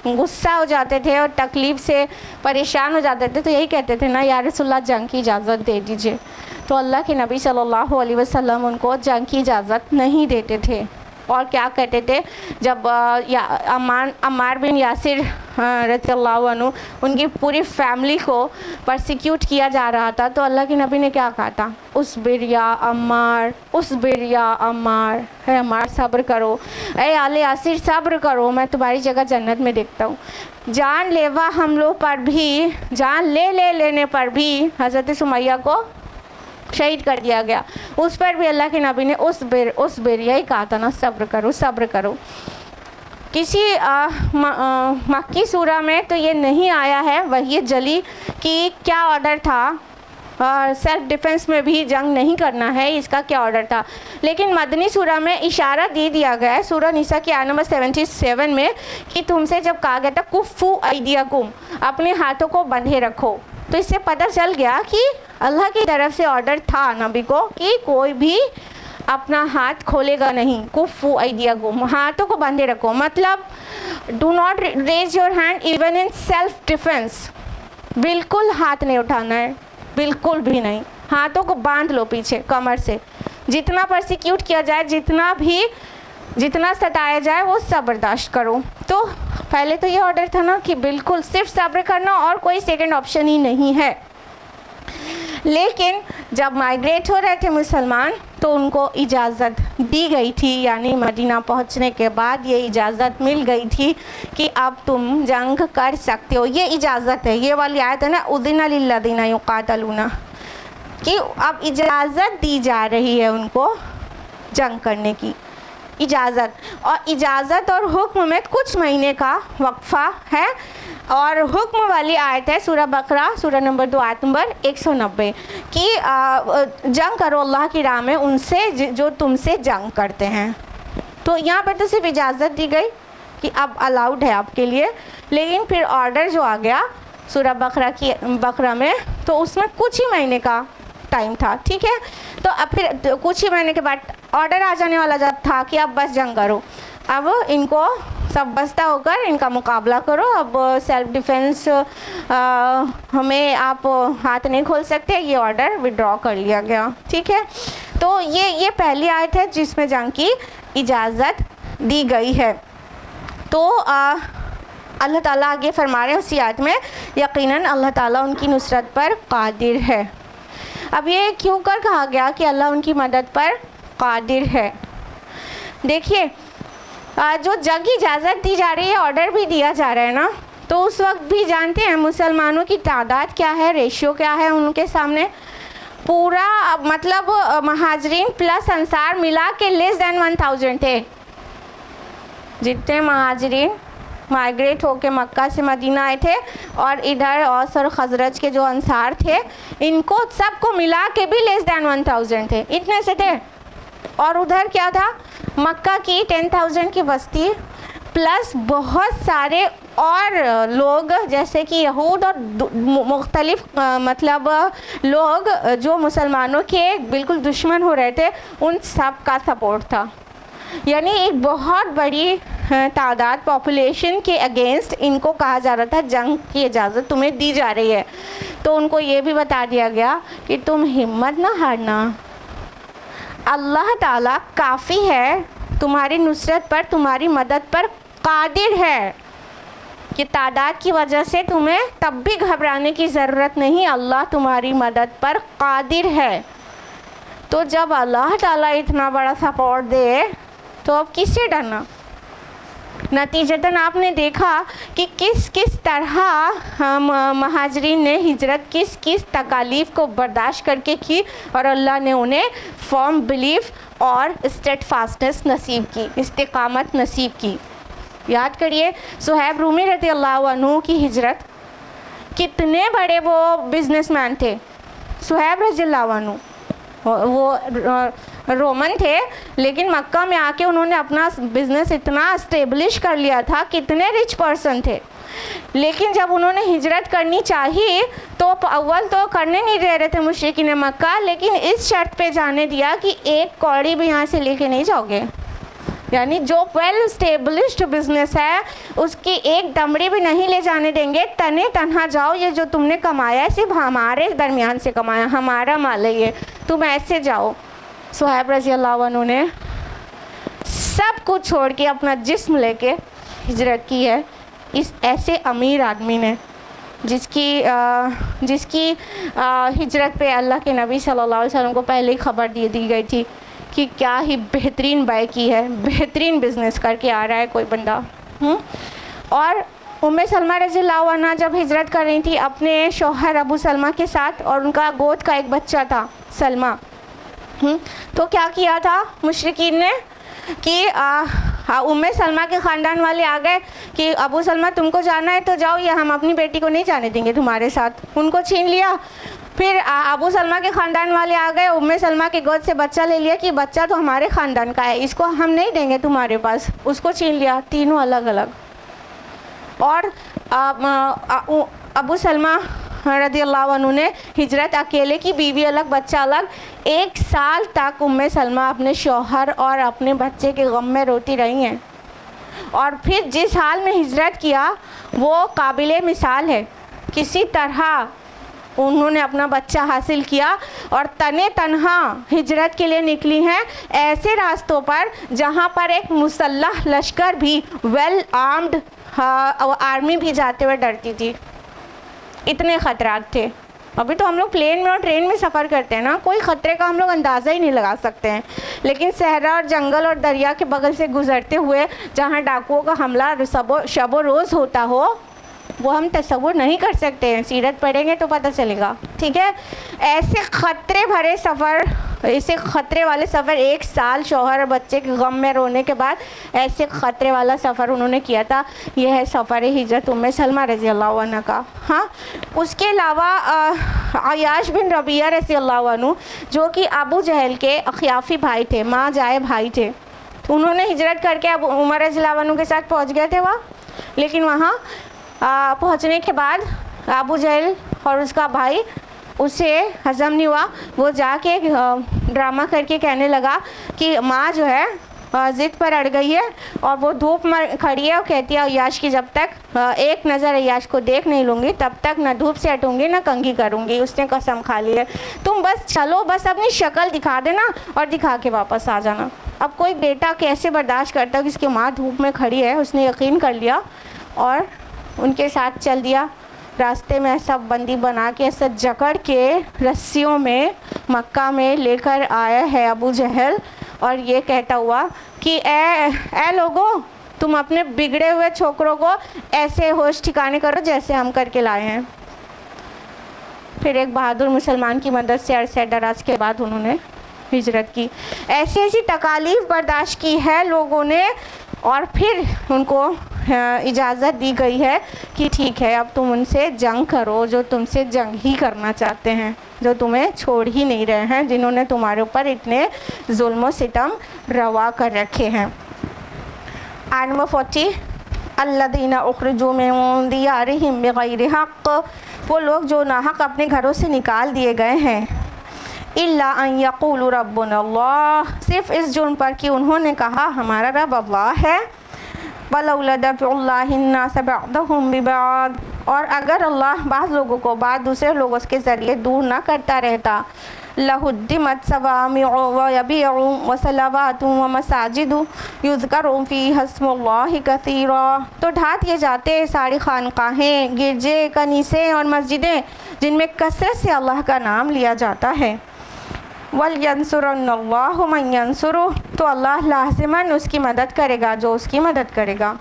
गुस्सा हो जाते थे और तकलीफ़ से परेशान हो जाते थे, तो यही कहते थे ना, या रसूलुल्लाह जंग की इजाज़त दे दीजिए। तो अल्लाह के नबी सल्लल्लाहु अलैहि वसल्लम उनको जंग की इजाज़त नहीं देते थे। और क्या कहते थे, जब अम्मार बिन यासिर रज़ियल्लाहु अन्हु उनकी पूरी फैमिली को परसिक्यूट किया जा रहा था, तो अल्लाह के नबी ने क्या कहा था, उसबिर या अम्मार, उसबिर या अम्मार, है अम्मार सब्र करो, ए आले यासिर सब्र करो, मैं तुम्हारी जगह जन्नत में देखता हूँ। जानलेवा हमलों पर भी, जान लेने पर भी हज़रत सुमैया को शहीद कर दिया गया, उस पर भी अल्लाह के नबी ने उसबिर यही कहा था ना, सब्र करो। किसी मक्की सूरा में तो ये नहीं आया है वही जली कि क्या ऑर्डर था, और सेल्फ डिफेंस में भी जंग नहीं करना है, इसका क्या ऑर्डर था। लेकिन मदनी सूरा में इशारा दे दिया गया है, सूरा निसा की आयत नंबर 77 में, कि तुमसे जब कहा गया था कुफ़्फू ऐदियकुम, अपने हाथों को बंधे रखो। तो इससे पता चल गया कि अल्लाह की तरफ से ऑर्डर था नबी को कि कोई भी अपना हाथ खोलेगा नहीं। कुफ़्फू ऐदियकुम, हाथों को बंधे रखो, मतलब do not raise your hand even in self defence. बिल्कुल हाथ नहीं उठाना है, बिल्कुल भी नहीं। हाथों को बांध लो पीछे कमर से, जितना परसिक्यूट किया जाए, जितना सताया जाए वो सब बर्दाश्त करो। तो पहले तो ये ऑर्डर था ना कि बिल्कुल सिर्फ सब्र करना और कोई सेकंड ऑप्शन ही नहीं है। लेकिन जब माइग्रेट हो रहे थे मुसलमान तो उनको इजाज़त दी गई थी, यानी मदीना पहुंचने के बाद ये इजाज़त मिल गई थी कि अब तुम जंग कर सकते हो। ये इजाज़त है, ये वाली आयत है ना, उदिना लिल्लज़ीना युक़ातलूना, कि अब इजाज़त दी जा रही है उनको जंग करने की इजाज़त। और इजाज़त और हुक्म में कुछ महीने का वक्फ़ा है। और हुक्म वाली आयत है सूरह बकरा सूरह नंबर 2 आयत नंबर 190 कि जंग करो अल्लाह की राह में उनसे जो तुमसे जंग करते हैं। तो यहाँ पर तो सिर्फ इजाज़त दी गई कि अब अलाउड है आपके लिए, लेकिन फिर ऑर्डर जो आ गया सूरह बकरा में, तो उसमें कुछ ही महीने का टाइम था, ठीक है। तो अब फिर कुछ ही महीने के बाद ऑर्डर आ जाने वाला जब था कि अब बस जंग करो, अब इनको सब बस्ता होकर इनका मुकाबला करो, अब सेल्फ डिफेंस हमें आप हाथ नहीं खोल सकते, ये ऑर्डर विड्रॉ कर लिया गया, ठीक है। तो ये पहली आयत है जिसमें जंग की इजाज़त दी गई है। तो अल्लाह ताला आगे फरमा रहे हैं उसी आयत में, यकीनन अल्लाह ताला उनकी नुसरत पर कादिर है। अब ये क्यों कर कहा गया कि अल्लाह उनकी मदद पर कादिर है? देखिए, जो जंग की इजाज़त दी जा रही है, ऑर्डर भी दिया जा रहा है ना, तो उस वक्त भी जानते हैं मुसलमानों की तादाद क्या है, रेशियो क्या है उनके सामने। पूरा मतलब महाजरीन प्लस अंसार मिला के लेस देन 1000 थे। जितने महाजरीन माइग्रेट होके मक्का से मदीना आए थे और इधर औस और खजरज के जो अंसार थे, इनको सबको मिला के भी लेस देन 1000 थे, इतने से थे। और उधर क्या था, मक्का की 10,000 की बस्ती प्लस बहुत सारे और लोग जैसे कि यहूद और मुख्तलिफ मतलब लोग जो मुसलमानों के बिल्कुल दुश्मन हो रहे थे, उन सब का सपोर्ट था। यानी एक बहुत बड़ी तादाद पॉपुलेशन के अगेंस्ट इनको कहा जा रहा था जंग की इजाज़त तुम्हें दी जा रही है। तो उनको ये भी बता दिया गया कि तुम हिम्मत ना हारना, अल्लाह ताला काफ़ी है, तुम्हारी नुसरत पर तुम्हारी मदद पर कादिर है, कि तादाद की वजह से तुम्हें तब भी घबराने की ज़रूरत नहीं, अल्लाह तुम्हारी मदद पर कादिर है। तो जब अल्लाह ताला इतना बड़ा सपोर्ट दे तो अब किससे डरना। नतीजतन आपने देखा कि किस किस तरह महाजरीन ने हिजरत किस किस तकालीफ को बर्दाश्त करके की और अल्लाह ने उन्हें फर्म बिलीफ और स्टेडफास्टनेस नसीब की, इस्तिकामत नसीब की। याद करिए सुहैब रूमी रज़ी अल्लाह अन्हु की हिजरत, कितने बड़े वो बिजनेसमैन थे सुहैब रज़ी अल्लाह अन्हु, वो रोमन थे लेकिन मक्का में आके उन्होंने अपना बिज़नेस इतना स्टेब्लिश कर लिया था, कितने रिच पर्सन थे। लेकिन जब उन्होंने हिजरत करनी चाहिए तो अव्वल तो करने नहीं दे रहे थे मुशरिकीन मक्का, लेकिन इस शर्त पे जाने दिया कि एक कौड़ी भी यहाँ से लेके नहीं जाओगे, यानी जो वेल स्टेब्लिश्ड बिजनेस है उसकी एक दमड़ी भी नहीं ले जाने देंगे, तने तनहा जाओ, ये जो तुमने कमाया है सिर्फ हमारे दरमियान से कमाया, हमारा माल है ये, तुम ऐसे जाओ। सुहैब रज़ी अल्लाह अन्हु ने सब कुछ छोड़ के अपना जिस्म लेके हिजरत की है, इस ऐसे अमीर आदमी ने जिसकी हिजरत पे अल्लाह के नबी सल्लल्लाहु अलैहि वसल्लम को पहले ही खबर दी गई थी कि क्या ही बेहतरीन बाय की है, बेहतरीन बिजनेस करके आ रहा है कोई बंदा। और उम्मे सलमा रज़ियल्लाहु अन्हा जब हिजरत कर रही थी अपने शौहर अबू सलमा के साथ, और उनका गोद का एक बच्चा था सलमा, तो क्या किया था मुशरिकीन ने कि उम्मे सलमा के ख़ानदान वाले आ गए कि अबू सलमा तुमको जाना है तो जाओ, या हम अपनी बेटी को नहीं जाने देंगे तुम्हारे साथ, उनको छीन लिया। फिर अबू सलमा के ख़ानदान वाले आ गए, उम्मे सलमा के गोद से बच्चा ले लिया कि बच्चा तो हमारे ख़ानदान का है, इसको हम नहीं देंगे तुम्हारे पास, उसको छीन लिया, तीनों अलग अलग। और अबू सलमा रज़ियल्लाहु अन्हु ने हिजरत अकेले की, बीवी अलग बच्चा अलग, 1 साल तक उम्मे सलमा अपने शौहर और अपने बच्चे के गम में रोती रही हैं। और फिर जिस हाल में हिजरत किया वो काबिले मिसाल है, किसी तरह उन्होंने अपना बच्चा हासिल किया और तने तन्हा हिजरत के लिए निकली हैं ऐसे रास्तों पर जहाँ पर एक मुसल्लह लश्कर भी वेल आर्म्ड हाँ, वो आर्मी भी जाते हुए डरती थी, इतने ख़तरात थे। अभी तो हम लोग प्लेन में और ट्रेन में सफ़र करते हैं ना, कोई ख़तरे का हम लोग अंदाज़ा ही नहीं लगा सकते हैं, लेकिन सहरा और जंगल और दरिया के बगल से गुज़रते हुए जहाँ डाकुओं का हमला शबो रोज़ होता हो, वो हम तसव्वुर नहीं कर सकते हैं। सीरत पढ़ेंगे तो पता चलेगा, ठीक है। ऐसे ख़तरे भरे सफ़र, ऐसे ख़तरे वाले सफ़र, 1 साल शौहर और बच्चे के गम में रोने के बाद ऐसे ख़तरे वाला सफ़र उन्होंने किया था। यह है सफ़र हिजरत उम्मे सलमा रज़ी अल्लाह अन्हा का। हाँ, उसके अलावा अयाश बिन रबिया रज़ी अल्लाह अन्हु, जो कि अबू जहल के अखियाफ़ी भाई थे, माँ जाए भाई थे, तो उन्होंने हिजरत करके अब उमर रज़ी अल्लाह अन्हु के साथ पहुँच गए थे वहाँ। लेकिन वहाँ पहुँचने के बाद अबू जहल और उसका भाई, उसे हज़म नहीं हुआ, वो जाके ड्रामा करके कहने लगा कि माँ जो है ज़िद पर अड़ गई है और वो धूप में खड़ी है और कहती है अय्याश की जब तक एक नज़र अय्याश को देख नहीं लूँगी तब तक ना धूप से हटूँगी ना कंघी करूँगी। उसने कसम खा ली है, तुम बस चलो, बस अपनी शक्ल दिखा देना और दिखा के वापस आ जाना। अब कोई बेटा कैसे बर्दाश्त करता कि उसकी माँ धूप में खड़ी है। उसने यकीन कर लिया और उनके साथ चल दिया। रास्ते में ऐसा बंदी बना के, ऐसा जकड़ के रस्सियों में मक्का में लेकर आया है अबू जहल, और ये कहता हुआ कि ए लोगों, तुम अपने बिगड़े हुए छोकरों को ऐसे होश ठिकाने करो जैसे हम करके लाए हैं। फिर एक बहादुर मुसलमान की मदद से अरसे दराज के बाद उन्होंने हिजरत की। ऐसी ऐसी तकालीफ बर्दाश्त की है लोगों ने, और फिर उनको इजाज़त दी गई है कि ठीक है, अब तुम उनसे जंग करो जो तुमसे जंग ही करना चाहते हैं, जो तुम्हें छोड़ ही नहीं रहे हैं, जिन्होंने तुम्हारे ऊपर इतने जुल्म सितम रवा कर रखे हैं। आयत नंबर 40, अल्लज़ीना उख़रिजू मिन दियारिहिम बिग़ैरि हक़, वो लोग जो नाहक अपने घरों से निकाल दिए गए हैं, इल्ला अन यक़ूलू रब्बुना अल्लाह, सिर्फ़ इस जुर्म पर कि उन्होंने कहा हमारा रब अल्लाह है। वलौला दफ़उल्लाहि अन्नास बअदहुम बिबअद, और अगर अल्लाह बाज़ लोगों को बाद दूसरे लोगों के ज़रिए दूर ना करता रहता, लहुद्दिमत सवामिउ व यबीउ व सलवातु व मसाजिदु युज़करु फ़ीहा इस्मुल्लाहि कसीरा, तो ढा दिए जाते सारी खानकाहें, गिरजे, कनीसे और मस्जिदें जिनमें कसरत से अल्लाह का नाम लिया जाता है। वलयंसुरन्नल्लाहु मन यंसुरु, तो अल्लाह लाज़िमन उसकी मदद करेगा जो उसकी मदद करेगा।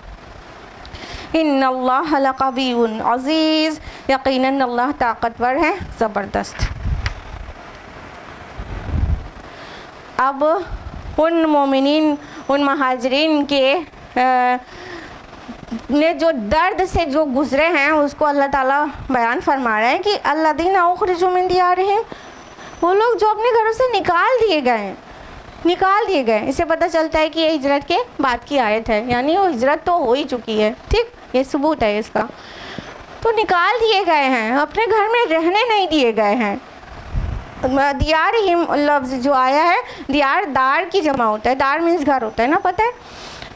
इन्नल्लाह लक़वियुन अज़ीज़, यकीनन अल्लाह ताकतवर है, ज़बरदस्त। अब उन मोमिनीन, उन महाजरीन के ने जो दर्द से जो गुज़रे हैं उसको अल्लाह ताला बयान फरमा रहे हैं कि अल्लज़ीना उख़रिजू मिन दियारिहिम, वो लोग जो अपने घरों से निकाल दिए गए। इससे पता चलता है कि ये हिजरत के बाद की आयत है, यानी वो हिजरत तो हो ही चुकी है, ठीक, ये सबूत है इसका। तो निकाल दिए गए हैं, अपने घर में रहने नहीं दिए गए हैं। दियारिहिम लफ्ज़ जो आया है, दियार दार की जमा होता है, दार मीन्स घर होता है ना, पता है।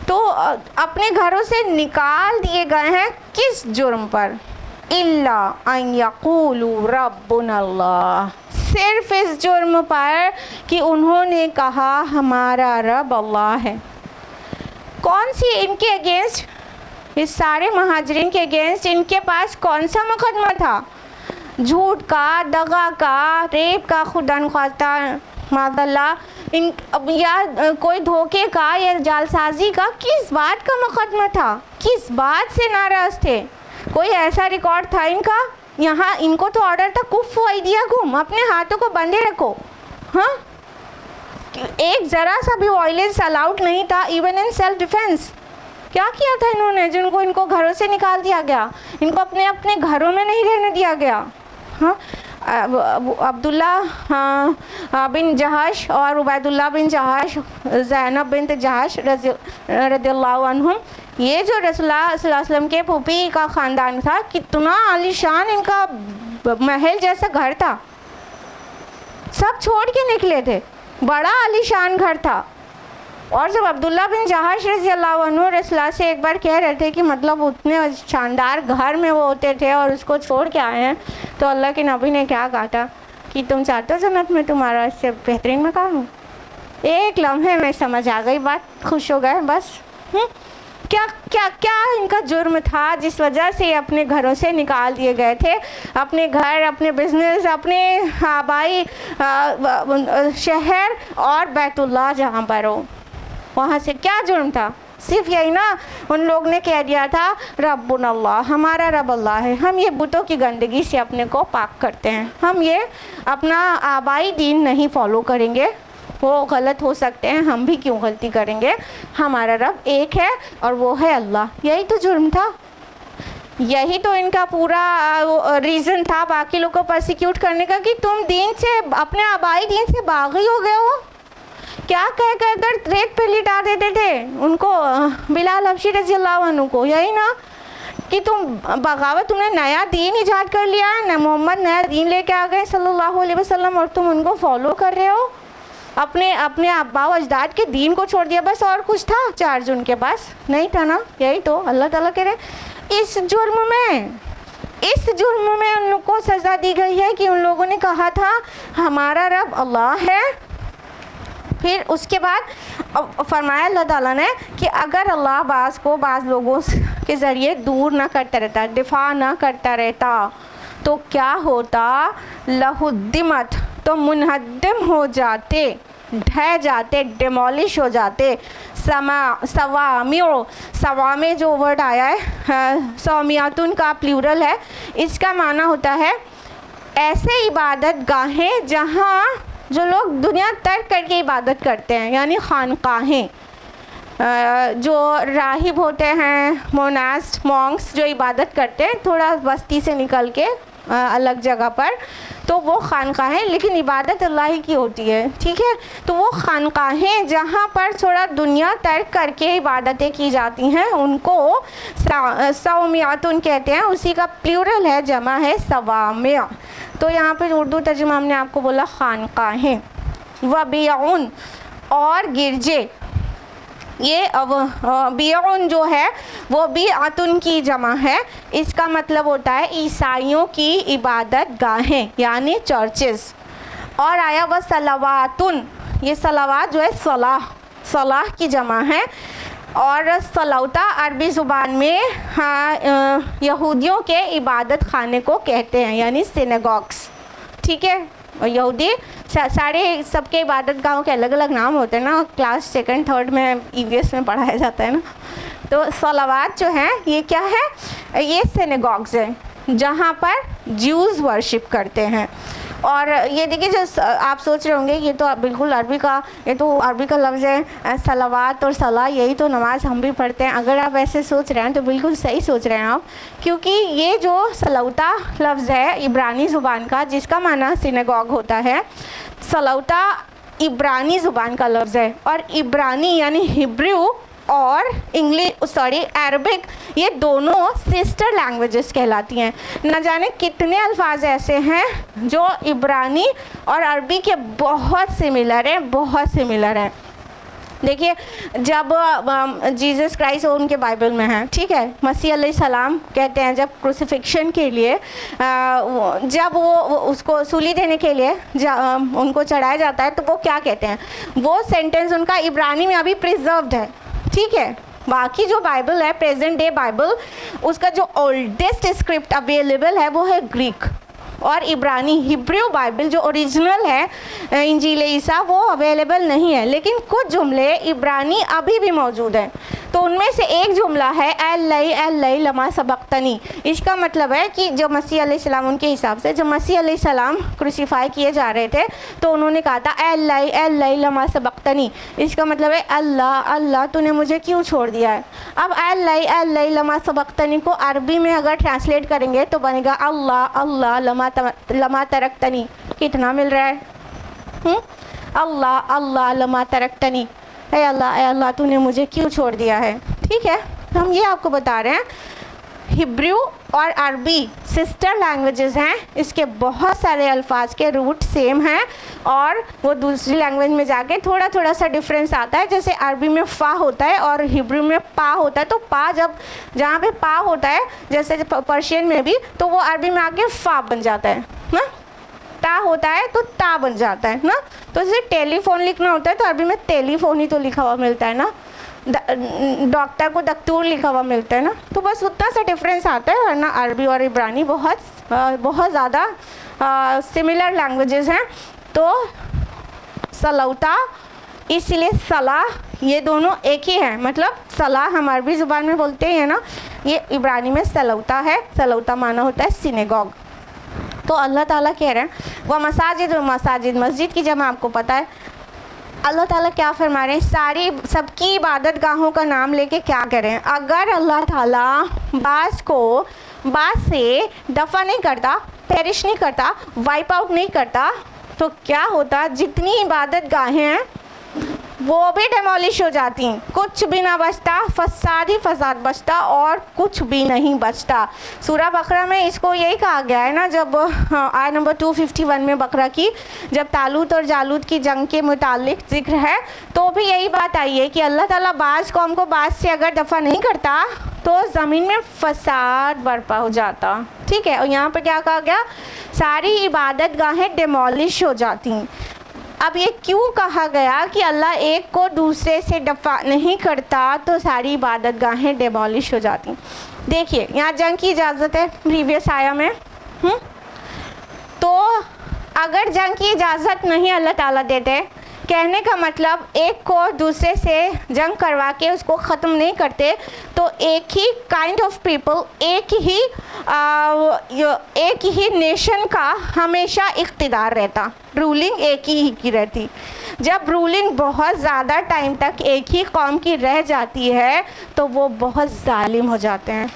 तो अपने घरों से निकाल दिए गए हैं किस जुर्म पर? इल्ला अन यक़ूलू रब्बुना अल्लाह, सिर्फ इस जुर्म पर कि उन्होंने कहा हमारा रब अल्लाह है। कौन सी इनके अगेंस्ट, इस सारे महाजरीन के अगेंस्ट इनके पास कौन सा मुकदमा था? झूठ का, दगा का, रेप का, खुदा नुख्वास्ता माज़अल्लाह, या कोई धोखे का या जालसाजी का? किस बात का मुकदमा था? किस बात से नाराज़ थे? कोई ऐसा रिकॉर्ड था इनका? यहाँ इनको तो ऑर्डर था कुफ़्फ़ु अयदियकुम, अपने हाथों को बंधे रखो। हाँ, एक ज़रा सा भी वायलेंस अलाउड नहीं था, इवन इन सेल्फ डिफेंस। क्या किया था इन्होंने जिनको इनको घरों से निकाल दिया गया? इनको अपने अपने घरों में नहीं रहने दिया गया। हाँ, अब्दुल्ला बिन जहाश और उबैदुल्लाह बिन जहाश, ज़ैनब बिन्त जहाश रज़ियल्लाहु अन्हुम, ये जो रसूलुल्लाह सल्लल्लाहु अलैहि वसल्लम के फूफी का ख़ानदान था, कितना आलीशान इनका महल जैसा घर था, सब छोड़ के निकले थे, बड़ा आलीशान घर था। और जब अब्दुल्ला बिन जहाश रज़ियल्लाहु अन्हु रसूलुल्लाह से एक बार कह रहे थे कि मतलब उतने शानदार घर में वो होते थे और उसको छोड़ के आए हैं, तो अल्लाह के नबी ने क्या कहा था कि तुम चाहते हो जन्नत में तुम्हारा इससे बेहतरीन मकान हो? एक लम्हे में समझ आ गई बात, खुश हो गए बस। क्या क्या क्या इनका जुर्म था जिस वजह से अपने घरों से निकाल दिए गए थे, अपने घर, अपने बिजनेस, अपने आबाई शहर और बैतुल्लाह जहाँ पर हो, वहाँ से क्या जुर्म था? सिर्फ यही ना, उन लोग ने कह दिया था रब्बुन अल्लाह, हमारा रब अल्लाह है, हम ये बुतों की गंदगी से अपने को पाक करते हैं, हम ये अपना आबाई दीन नहीं फॉलो करेंगे, वो गलत हो सकते हैं, हम भी क्यों गलती करेंगे, हमारा रब एक है और वो है अल्लाह। यही तो जुर्म था, यही तो इनका पूरा रीज़न था बाकी लोग को परसिक्यूट करने का कि तुम दीन से, अपने आबाई दीन से बागी हो गए हो। क्या कह कर कर रेत पे लिटा देते थे उनको, बिलाल हबशी रज़ी अल्लाह अन्हु को, यही ना कि तुम बगावत, तुमने नया दीन ईजाद कर लिया है, मोहम्मद नया दीन लेके आ गए सल्लल्लाहु अलैहि वसल्लम और तुम उनको फॉलो कर रहे हो, अपने अपने अब्बा अजदाद के दीन को छोड़ दिया बस। और कुछ था चार्ज उनके पास? नहीं था ना। यही तो अल्लाह ताला कह रहे इस जुर्म में उन लोग को सज़ा दी गई है कि उन लोगों ने कहा था हमारा रब अल्लाह है। फिर उसके बाद फरमाया अल्लाह ताला ने कि अगर अल्लाह बाज़ लोगों के ज़रिए दूर ना करता रहता, दिफा ना करता रहता, तो क्या होता? लहुद्दिमत, तो मुनहद्दिम हो जाते, ढह जाते, डिमोलिश हो जाते। सवामे जो वर्ड आया है, सौमियातुन का प्लूरल है, इसका माना होता है ऐसे इबादत गाहें जहाँ जो लोग दुनिया तर्क करके इबादत करते हैं, यानी खानकाहें, जो राहिब होते हैं, मोनास्ट मॉन्क्स जो इबादत करते हैं थोड़ा बस्ती से निकल के अलग जगह पर, तो वो खानकाहें, लेकिन इबादत अल्लाह ही की होती है, ठीक है। तो वो खानकाहें जहाँ पर थोड़ा दुनिया तर्क करके इबादतें की जाती हैं उनको सौमियातुन कहते हैं, उसी का प्लूरल है, जमा है सवामिया। तो यहाँ पर उर्दू तर्जुमा हमने आपको बोला खानकाहें। वबियाउन और गिरजे, ये अब बियाउन जो है वो भी आतुन की जमा है, इसका मतलब होता है ईसाइयों की इबादत गाहें यानी चर्चेस। और आया वह सलावातुन, ये सलावात जो है सलाह की जमा है, और सलौता अरबी ज़ुबान में यहूदियों के इबादत खाने को कहते हैं, यानी सिनेगॉग्स, ठीक है। और यहूदी सारे सबके इबादत गाहों के अलग अलग नाम होते हैं ना, क्लास सेकंड थर्ड में EVS में पढ़ाया जाता है ना। तो सलावात जो हैं ये क्या है? ये सिनेगॉग्स हैं जहाँ पर ज्यूज़ वर्शिप करते हैं। और ये देखिए, जो आप सोच रहे होंगे ये तो बिल्कुल अरबी का लफ्ज़ है, सलावात और सलाह, यही तो नमाज हम भी पढ़ते हैं। अगर आप ऐसे सोच रहे हैं तो बिल्कुल सही सोच रहे हैं आप, क्योंकि ये जो सलौता लफ्ज़ है इब्रानी ज़ुबान का, जिसका माना सिनेगॉग होता है, सलौता इब्रानी ज़ुबान का लफ्ज़ है, और इब्रानी यानी हिब्रू और अरबिक, ये दोनों सिस्टर लैंग्वेजेस कहलाती हैं। न जाने कितने अल्फाज ऐसे हैं जो इब्रानी और अरबी के बहुत सिमिलर हैं। देखिए, जब जीसस क्राइस्ट उनके बाइबल में है, ठीक है, मसीह अलैहिस्सलाम कहते हैं जब क्रूसिफिक्शन के लिए जब वो उसको सूली देने के लिए उनको चढ़ाया जाता है, तो वो क्या कहते हैं? वो सेंटेंस उनका इब्रानी में अभी प्रिजर्व्ड है, ठीक है। बाकी जो बाइबल है, प्रेजेंट डे बाइबल, उसका जो ओल्डेस्ट स्क्रिप्ट अवेलेबल है वो है ग्रीक और इब्रानी। हिब्रू बाइबल जो ओरिजिनल है इंजील ईसा, वो अवेलेबल नहीं है, लेकिन कुछ जुमले इब्रानी अभी भी मौजूद हैं। तो उनमें से एक जुमला है अल्लाई लमा सबक्तनी। इसका मतलब है कि जब मसीह अलैहिस्सलाम, उनके हिसाब से जब मसीह अलैहिस्सलाम क्रूसीफाई किए जा रहे थे तो उन्होंने कहा था अल्लाई लमा सबक्तनी। इसका मतलब है अल्लाह तूने मुझे क्यों छोड़ दिया है। अब अल्लाई लमा सबक्तनी को अरबी में अगर ट्रांसलेट करेंगे तो बनेगा अल्लाह लमा तरक्तनी। कितना मिल रहा है? अल्लाह लमा तरक्तनी, ऐ अल्लाह तूने मुझे क्यों छोड़ दिया है। ठीक है, हम ये आपको बता रहे हैं हिब्रू और अरबी सिस्टर लैंग्वेजेस हैं, इसके बहुत सारे अल्फाज के रूट सेम हैं और वो दूसरी लैंग्वेज में जाके थोड़ा थोड़ा सा डिफरेंस आता है। जैसे अरबी में फ़ा होता है और हिब्रू में पा होता है, तो पा जब जहाँ पे पा होता है जैसे पर्शियन में भी, तो वो अरबी में आके फ़ा बन जाता है ना। ता होता है तो ता बन जाता है ना। तो जैसे टेलीफोन लिखना होता है तो अरबी में टेलीफोन ही तो लिखा हुआ मिलता है ना। डॉक्टर को दस्तूर लिखा हुआ मिलता है ना, तो बस उतना सा डिफरेंस आता है, वरना अरबी और इब्रानी बहुत ज़्यादा सिमिलर लैंग्वेजेस हैं। तो सलौता, इसलिए सलाह, ये दोनों एक ही है, मतलब सलाह हम अरबी ज़ुबान में बोलते हैं ना, ये इब्रानी में सलौता है। सलौता माना होता है सिनेगॉग। तो अल्लाह ताला कह रहे हैं वह मसाजिद और मसाजिद, मस्जिद की जमा आपको पता है। अल्लाह ताला क्या फरमा रहे हैं, सारी सबकी इबादत गाहों का नाम लेके क्या करें। अगर अल्लाह ताला बास को बास से दफ़ा नहीं करता, पेरिश नहीं करता, वाइप आउट नहीं करता, तो क्या होता, जितनी इबादत गाहें हैं वो भी डेमोलिश हो जाती, कुछ भी ना बचता, फसाद ही फसाद बचता और कुछ भी नहीं बचता। सूरा बकरा में इसको यही कहा गया है ना, जब आयत नंबर 251 में बकरा की जब तालूत और जालूत की जंग के मुतालिक जिक्र है, तो भी यही बात आई है कि अल्लाह ताला बाज़ कौम को बाज़ से अगर दफ़ा नहीं करता तो ज़मीन में फसाद बर्पा हो जाता। ठीक है, और यहाँ पर क्या कहा गया, सारी इबादत गाहें डेमोलिश हो जाती। अब ये क्यों कहा गया कि अल्लाह एक को दूसरे से दफ़ा नहीं करता तो सारी इबादत गाहें डेमोलिश हो जाती। देखिए यहाँ जंग की इजाज़त है प्रीवियस आया में, तो अगर जंग की इजाज़त नहीं अल्लाह ताला देते, कहने का मतलब एक को दूसरे से जंग करवा के उसको ख़त्म नहीं करते, तो एक ही काइंड ऑफ पीपल, एक ही नेशन का हमेशा इक़्तिदार रहता, रूलिंग एक ही की रहती। जब रूलिंग बहुत ज़्यादा टाइम तक एक ही कौम की रह जाती है तो वो बहुत जालिम हो जाते हैं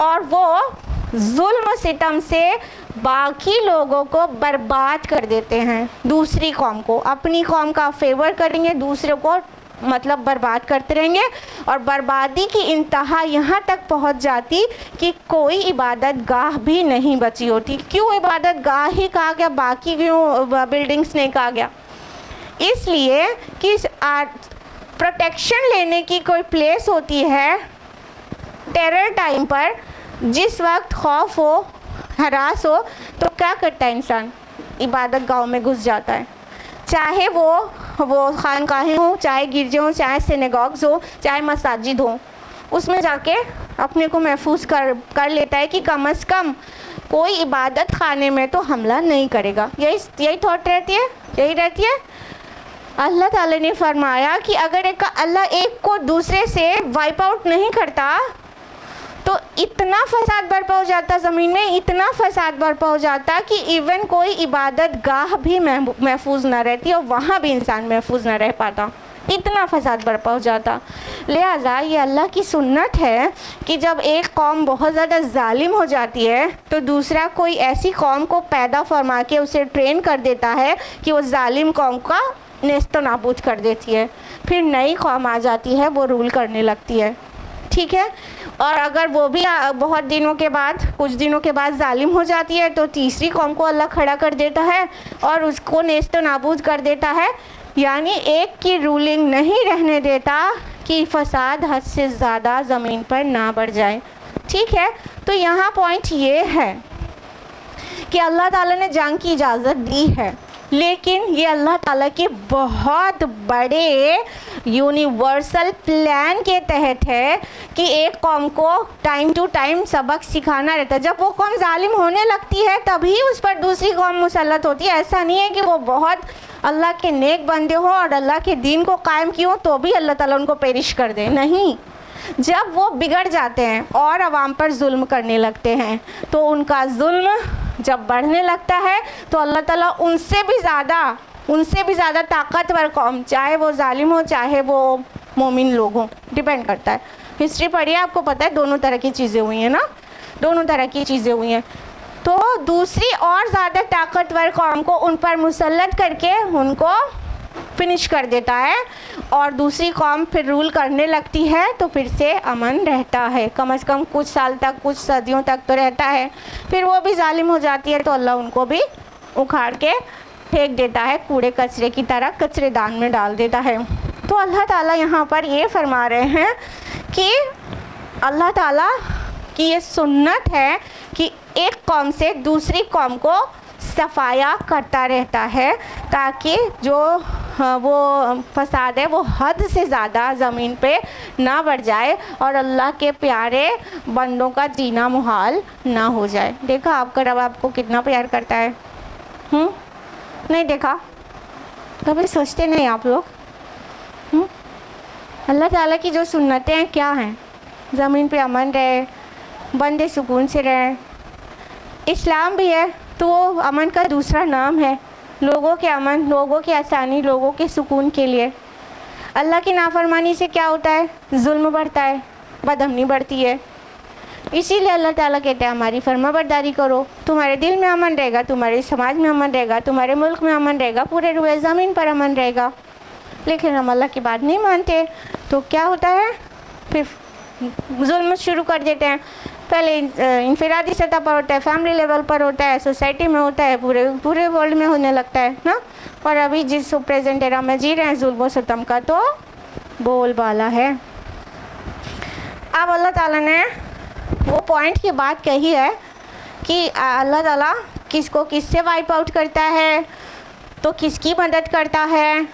और वो जुल्म सितम से बाकी लोगों को बर्बाद कर देते हैं। दूसरी कौम को, अपनी कौम का फेवर करेंगे, दूसरों को मतलब बर्बाद करते रहेंगे और बर्बादी की इंतहा यहाँ तक पहुँच जाती कि कोई इबादत गाह भी नहीं बची होती। क्यों इबादत गाह ही कहा गया, बाकी क्यों बिल्डिंग्स नहीं कहा गया? इसलिए कि प्रोटेक्शन लेने की कोई प्लेस होती है टेरर टाइम पर, जिस वक्त खौफ हो, हरास हो, तो क्या करता है इंसान, इबादत गाँव में घुस जाता है। चाहे वो खानकाहें हों, चाहे गिरजे हों, चाहे सिनेगॉग्स हो, चाहे मसाजिद हो, उसमें जाके अपने को महफूज कर लेता है कि कम अज़ कम कोई इबादत खाने में तो हमला नहीं करेगा। यही थॉट रहती है, यही रहती है। अल्लाह ताला ने फरमाया कि अगर अल्लाह एक को दूसरे से वाइप आउट नहीं करता तो इतना फसाद बर्पा हो जाता ज़मीन में, इतना फसाद बर्पा हो जाता कि इवन कोई इबादत गाह भी महफूज ना रहती और वहाँ भी इंसान महफूज ना रह पाता, इतना फसाद बर्पा हो जाता। लिहाजा ये अल्लाह की सुन्नत है कि जब एक कौम बहुत ज़्यादा जालिम हो जाती है तो दूसरा कोई ऐसी कौम को पैदा फरमा के उसे ट्रेन कर देता है कि वो जालिम कौम का नेस्तो नाबूद कर देती है। फिर नई कौम आ जाती है, वो रूल करने लगती है। ठीक है, और अगर वो भी बहुत दिनों के बाद, कुछ दिनों के बाद जालिम हो जाती है तो तीसरी कौम को अल्लाह खड़ा कर देता है और उसको नेस्तो नाबूद कर देता है। यानी एक की रूलिंग नहीं रहने देता कि फसाद हद से ज़्यादा ज़मीन पर ना बढ़ जाए। ठीक है, तो यहाँ पॉइंट ये है कि अल्लाह ताला ने जंग की इजाज़त दी है, लेकिन ये अल्लाह ताला के बहुत बड़े यूनिवर्सल प्लान के तहत है कि एक कौम को टाइम टू टाइम सबक सिखाना रहता है। जब वो कौम जालिम होने लगती है तभी उस पर दूसरी कौम मुसल्लत होती है। ऐसा नहीं है कि वो बहुत अल्लाह के नेक बंदे हों और अल्लाह के दीन को कायम किए हों तो भी अल्लाह ताला उनको पेरिश कर दे, नहीं। जब वो बिगड़ जाते हैं और अवाम पर जुल्म करने लगते हैं तो उनका जुल्म जब बढ़ने लगता है तो अल्लाह ताला उनसे भी ज़्यादा ताकतवर कौम, चाहे वो जालिम हो चाहे वो मोमिन लोग हों, डिपेंड करता है। हिस्ट्री पढ़िए, आपको पता है दोनों तरह की चीज़ें हुई हैं ना, दोनों तरह की चीज़ें हुई हैं। तो दूसरी और ज़्यादा ताकतवर कौम को उन पर मुसल्लत करके उनको फिनिश कर देता है और दूसरी कौम फिर रूल करने लगती है तो फिर से अमन रहता है, कम से कम कुछ साल तक, कुछ सदियों तक तो रहता है। फिर वो भी जालिम हो जाती है तो अल्लाह उनको भी उखाड़ के फेंक देता है, कूड़े कचरे की तरह कचरेदान में डाल देता है। तो अल्लाह ताला यहाँ पर ये फरमा रहे हैं कि अल्लाह ताला की ये सुन्नत है कि एक कौम से दूसरी कौम को सफाया करता रहता है ताकि जो हाँ, वो फसाद है वो हद से ज़्यादा ज़मीन पे ना बढ़ जाए और अल्लाह के प्यारे बंदों का जीना मुहाल ना हो जाए। देखा आपका रब आपको कितना प्यार करता है? नहीं देखा? कभी सोचते नहीं आप लोग? अल्लाह ताला की जो सुन्नतें हैं क्या हैं? ज़मीन पे अमन रहे, बंदे सुकून से रहें। इस्लाम भी है तो वो अमन का दूसरा नाम है, लोगों के अमन, लोगों की आसानी, लोगों के सुकून के लिए। अल्लाह की नाफरमानी से क्या होता है? जुल्म बढ़ता है, बदअमनी बढ़ती है। इसीलिए अल्लाह ताला कहते हैं हमारी फरमाबरदारी करो, तुम्हारे दिल में अमन रहेगा, तुम्हारे समाज में अमन रहेगा, तुम्हारे मुल्क में अमन रहेगा, पूरे रुए ज़मीन पर अमन रहेगा। लेकिन हम अल्लाह की बात नहीं मानते तो क्या होता है? फिर जुल्म शुरू कर देते हैं। पहले इनफरादी सतह पर होता है, फैमिली लेवल पर होता है, सोसाइटी में होता है, पूरे वर्ल्ड में होने लगता है ना। और अभी जिस प्रेजेंट एरा में जी रहे हैं जुल्म सितम का तो बोलबाला है। अब अल्लाह ताला ने वो पॉइंट की बात कही है कि अल्लाह ताला किसको किससे वाइप आउट करता है तो किसकी मदद करता है,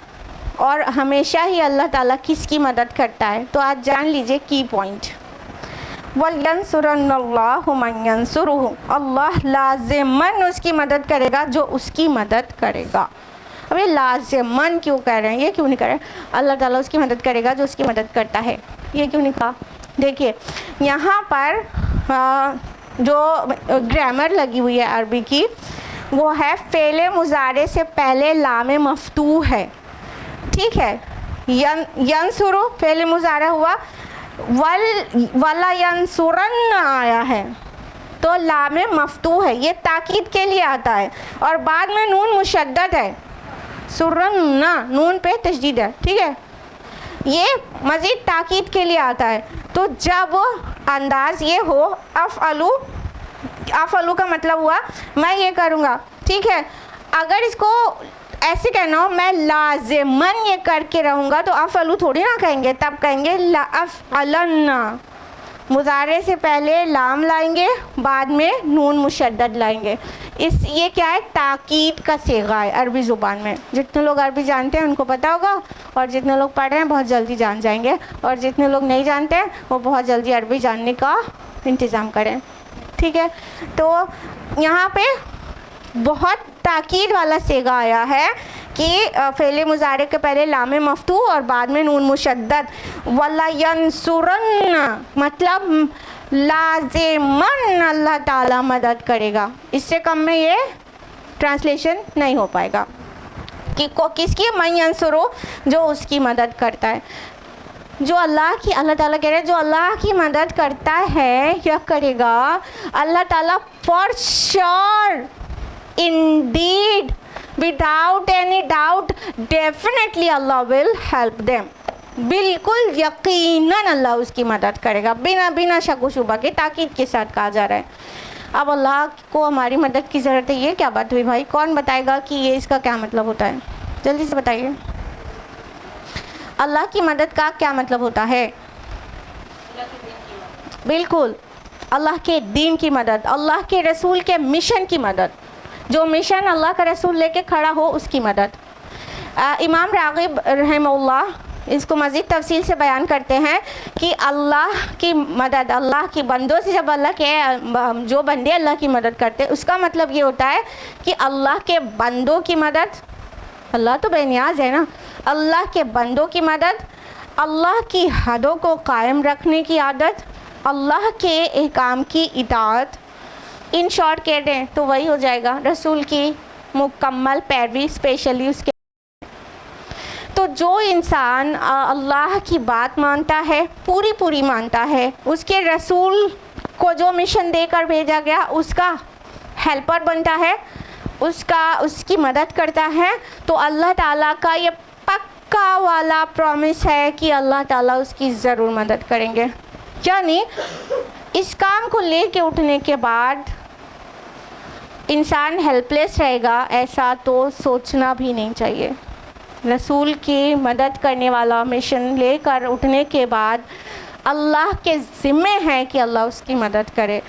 और हमेशा ही अल्लाह ताला किसकी मदद करता है। तो आज जान लीजिए की पॉइंट। वलयंसुरन्नल्लाहु मन यंसुरुहु, अल्लाह लाज़िमन उसकी मदद करेगा जो उसकी मदद करेगा। अब ये लाज़िमन क्यों कह रहे हैं? ये क्यों नहीं कह रहे? अल्लाह ताला उसकी मदद करेगा जो उसकी मदद करता है, ये क्यों नहीं कहा? देखिए यहाँ पर जो ग्रामर लगी हुई है अरबी की वो है फ़ेले मुज़ारे से पहले लामे मफ्तूह है, ठीक है। यंसुरु फ़ेले मुज़ारा हुआ, वला यंसुरन आया है तो लामे मफ्तूह है, ये ताकीद के लिए आता है। और बाद में नून मुशद्दद है, सुरन्ना नून पे तशदीद है, ठीक है। ये मज़ीद ताकीद के लिए आता है। तो जब अंदाज ये हो अफ़अलू का मतलब हुआ मैं ये करूँगा, ठीक है। अगर इसको ऐसे कहना हो मैं लाज़िमन ये करके रहूँगा तो अफ़अलू थोड़ी ना कहेंगे, तब कहेंगे लाअफ़अलन्ना। मुज़ारे से पहले लाम लाएंगे, बाद में नून मुशद्दद लाएंगे। ये क्या है? ताकीद का सेगा है अरबी ज़ुबान में। जितने लोग अरबी जानते हैं उनको पता होगा, और जितने लोग पढ़ रहे हैं बहुत जल्दी जान जाएंगे, और जितने लोग नहीं जानते हैं वो बहुत जल्दी अरबी जानने का इंतज़ाम करें, ठीक है। तो यहाँ पे बहुत ताकीद वाला सेगा आया है कि फ़ेले मुज़ारे के पहले लामे मफ्तू और बाद में नून मुशद्दद। वला यंसुरन मतलब लाज़िमन अल्लाह ताला मदद करेगा। इससे कम में ये ट्रांसलेशन नहीं हो पाएगा कि किसकी? मन यंसुरु, जो उसकी मदद करता है, जो अल्लाह ताला कह रहे हैं जो अल्लाह की मदद करता है या करेगा अल्लाह ताला for sure indeed without any doubt definitely Allah will help them। बिल्कुल यकीनन अल्लाह उसकी मदद करेगा, बिना शक व शुबा के ताकीद के साथ कहा जा रहा है। अब अल्लाह को हमारी मदद की ज़रूरत है, ये क्या बात हुई भाई? कौन बताएगा कि ये इसका क्या मतलब होता है? जल्दी से बताइए, अल्लाह की मदद का क्या मतलब होता है? बिल्कुल अल्लाह के दीन की मदद, अल्लाह के रसूल के मिशन की मदद, जो मिशन अल्लाह का रसूल लेके खड़ा हो उसकी मदद। इमाम राग़िब रहमहुल्लाह इसको मज़ीद तफसील से बयान करते हैं कि अल्लाह की मदद, अल्लाह की बंदों से जब अल्लाह के जो बंदे अल्लाह की मदद करते हैं उसका मतलब ये होता है कि अल्लाह के बंदों की मदद, अल्लाह तो बेनियाज है ना, अल्लाह के बंदों की मदद, अल्लाह की हदों को कायम रखने की आदत, अल्लाह के एहकाम की इताअत, इन शॉर्ट कह दें तो वही हो जाएगा रसूल की मुकम्मल पैरवी, स्पेशली उसके। तो जो इंसान अल्लाह की बात मानता है, पूरी मानता है, उसके रसूल को जो मिशन देकर भेजा गया उसका हेल्पर बनता है, उसकी मदद करता है, तो अल्लाह ताला का ये पक्का वाला प्रॉमिस है कि अल्लाह ताला उसकी ज़रूर मदद करेंगे। यानी इस काम को लेके उठने के बाद इंसान हेल्पलेस रहेगा, ऐसा तो सोचना भी नहीं चाहिए। रसूल की मदद करने वाला मिशन लेकर उठने के बाद अल्लाह के ज़िम्मे है कि अल्लाह उसकी मदद करे।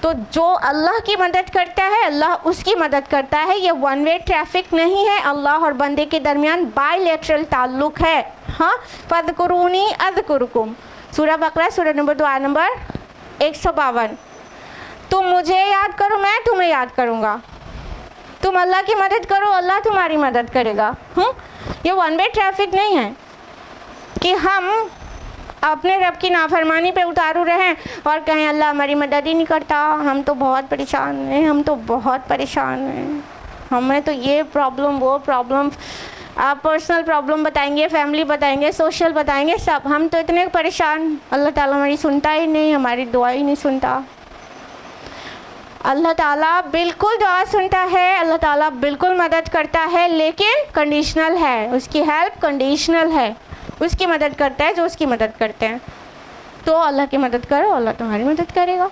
तो जो अल्लाह की मदद करता है अल्लाह उसकी मदद करता है। ये वन वे ट्रैफिक नहीं है, अल्लाह और बंदे के दरमियान बायलैटरल ताल्लुक़ है। हाँ, फ़ज़कुरूनी अज़कुरुकुम, सूरह बकरा सूरह नंबर 2 आयत नंबर 152। तुम मुझे याद करो, मैं तुम्हें याद करूँगा। तुम अल्लाह की मदद करो, अल्लाह तुम्हारी मदद करेगा। ये वन वे ट्रैफिक नहीं है कि हम अपने रब की नाफरमानी पे उतारू रहें और कहें अल्लाह हमारी मदद ही नहीं करता, हम तो बहुत परेशान हैं, हम तो बहुत परेशान हैं, हमें तो ये प्रॉब्लम वो प्रॉब्लम, आप पर्सनल प्रॉब्लम बताएंगे, फैमिली बताएंगे, सोशल बताएंगे, सब हम तो इतने परेशान, अल्लाह ताला हमारी सुनता ही नहीं, हमारी दुआ ही नहीं सुनता। अल्लाह ताला बिल्कुल दुआ सुनता है, अल्लाह ताला बिल्कुल मदद करता है, लेकिन कंडीशनल है, उसकी हेल्प कंडीशनल है। उसकी मदद करता है जो उसकी मदद करते हैं। तो अल्लाह की मदद करो, अल्लाह तुम्हारी मदद करेगा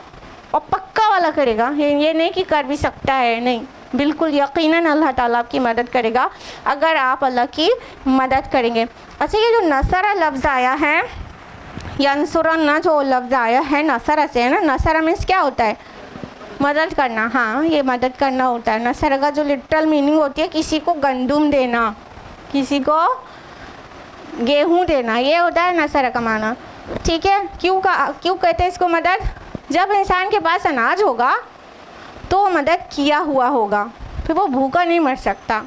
और पक्का वाला करेगा। ये नहीं कि कर भी सकता है, नहीं, बिल्कुल यकीनन अल्लाह ताला आपकी मदद करेगा अगर आप अल्लाह की मदद करेंगे। अच्छा, ये जो नसरा लफ्ज़ आया है, यंसुरन्ना जो लफ्ज़ आया है नसरा से है ना, नसरा मीन्स क्या होता है? मदद करना। हाँ, ये मदद करना होता है। नसरा का जो लिटरल मीनिंग होती है किसी को गंदुम देना, किसी को गेहूँ देना, ये होता है नसरा का माना। ठीक है, क्यों कहते हैं इसको मदद? जब इंसान के पास अनाज होगा तो वो मदद किया हुआ होगा, फिर वो भूखा नहीं मर सकता।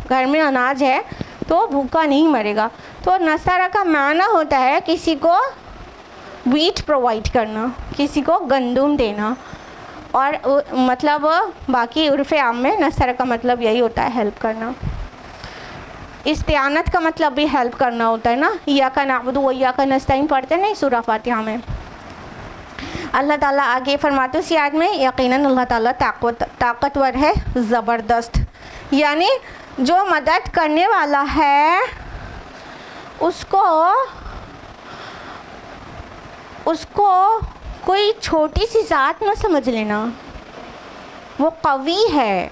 घर में अनाज है तो भूखा नहीं मरेगा। तो नसरा का माना होता है किसी को व्हीट प्रोवाइड करना, किसी को गंदुम देना। और मतलब बाकी उर्फ़ आम में नसरा का मतलब यही होता है हेल्प करना। इस्तिआनत का मतलब भी हेल्प करना होता है ना, इय्याका नअबुदु व इय्याका नस्तईन पढ़ते नहीं सूरह फातिहा में। अल्लाह ताला आगे फरमाते उस आयत में, यकीनन अल्लाह ताला ताकतवर है, ज़बरदस्त, यानी जो मदद करने वाला है उसको कोई छोटी सी ज़ात न समझ लेना। वो कवी है,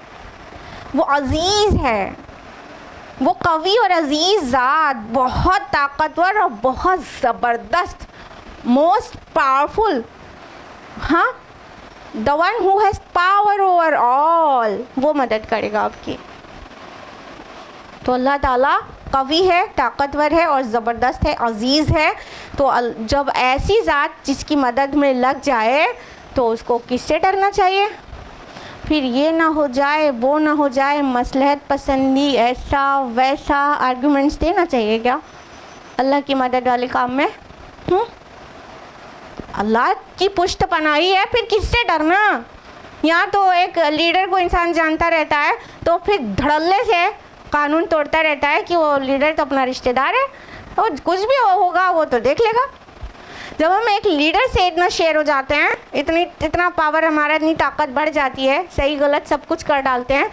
वो अज़ीज़ है, वो कवी और अज़ीज़ ज़ात, बहुत ताकतवर और बहुत ज़बरदस्त, मोस्ट पावरफुल। हाँ, the one who has power over all, वो मदद करेगा आपकी। तो अल्लाह ताला कवी है, ताकतवर है और ज़बरदस्त है, अज़ीज़ है। तो जब ऐसी ज़ात जिसकी मदद में लग जाए तो उसको किससे डरना चाहिए? फिर ये ना हो जाए, वो ना हो जाए, मसलहत पसंदी, ऐसा वैसा आर्गुमेंट्स देना चाहिए क्या अल्लाह की मदद वाले काम में? अल्लाह की पुष्ट पनाही है, फिर किससे डरना? यहाँ तो एक लीडर को इंसान जानता रहता है तो फिर धड़ल्ले से कानून तोड़ता रहता है कि वो लीडर तो अपना रिश्तेदार है, तो कुछ भी होगा वो तो देख लेगा। जब हम एक लीडर से इतना शेयर हो जाते हैं, इतना पावर हमारा, इतनी ताकत बढ़ जाती है, सही गलत सब कुछ कर डालते हैं,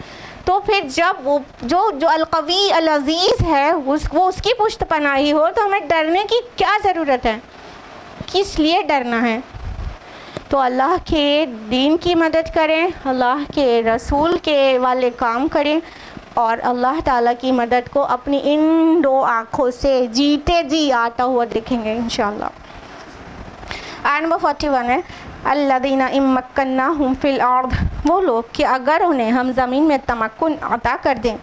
तो फिर जब वो जो अलकवी अल अज़ीज़ है वो उसकी पुष्ट पनाही हो तो हमें डरने की क्या ज़रूरत है? किस लिए डरना है? तो अल्लाह के दीन की मदद करें, अल्लाह के रसूल के वाले काम करें और अल्लाह ताला की मदद को अपनी इन दो आँखों से जीते जी आता हुआ देखेंगे इंशाअल्लाह। आयत नंबर 41 है, अल्लज़ीना इम्मक्कन्नाहुम फ़िल अर्द, वो लोग कि अगर उन्हें हम ज़मीन में तमक्कुन अता कर दें,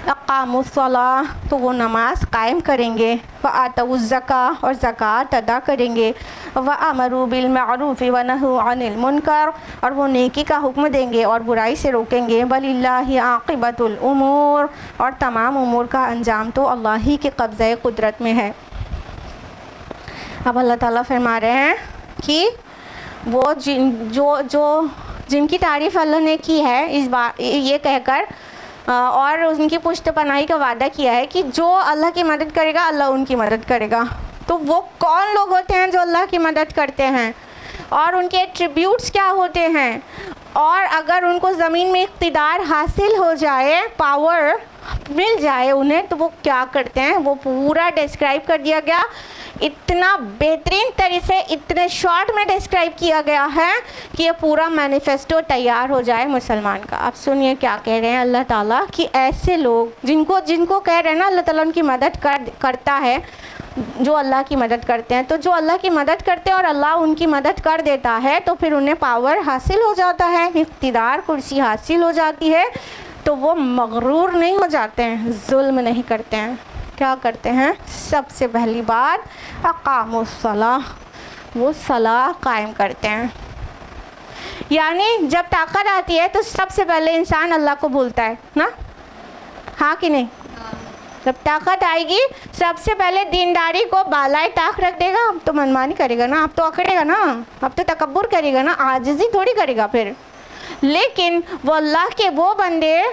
अक़ामुस्सलाह, तो वो नमाज कायम करेंगे, व आतउज़्ज़का, और ज़कात अदा करेंगे, व अमरू बिल मअरूफ़ व नहू अनिल मुनकर, और वो नेकी का हुक्म देंगे और बुराई से रोकेंगे। वलिल्लाहि आक़िबतुल उमूर, और तमाम उमूर का अंजाम तो अल्लाह ही के कब्ज़े कुदरत में है। अब अल्लाह ताला फरमा रहे हैं कि वो जिनकी तारीफ़ अल्लाह ने की है इस बार ये कहकर और उनकी पुष्ट पनाही का वादा किया है कि जो अल्लाह की मदद करेगा अल्लाह उनकी मदद करेगा। तो वो कौन लोग होते हैं जो अल्लाह की मदद करते हैं और उनके एट्रीब्यूट्स क्या होते हैं, और अगर उनको ज़मीन में इक़्तिदार हासिल हो जाए, पावर मिल जाए उन्हें, तो वो क्या करते हैं वो पूरा डिस्क्राइब कर दिया गया। इतना बेहतरीन तरीके से इतने शॉर्ट में डिस्क्राइब किया गया है कि ये पूरा मैनिफेस्टो तैयार हो जाए मुसलमान का। आप सुनिए क्या कह रहे हैं अल्लाह ताला कि ऐसे लोग जिनको कह रहे हैं ना अल्लाह ताला उनकी मदद करता है, जो अल्लाह की मदद करते हैं। तो जो अल्लाह की मदद करते हैं और अल्लाह उनकी मदद कर देता है तो फिर उन्हें पावर हासिल हो जाता है, इख्तिदार, कुर्सी हासिल हो जाती है। तो वो मगरूर नहीं हो जाते हैं, जुल्म नहीं करते हैं। क्या करते हैं? सबसे पहली बात अक़ामुस्सलाह, वो सलाह कायम करते हैं। यानी जब ताकत आती है तो सबसे पहले इंसान अल्लाह को भूलता है ना, हाँ कि नहीं? जब ताकत आएगी सबसे पहले दीनदारी को बालाए ताक रख देगा। अब तो मनमानी करेगा ना, अब तो अकड़ेगा ना, अब तो तकब्बुर करेगा ना, आजिज़ी थोड़ी करेगा फिर। लेकिन वो अल्लाह के वो बंदे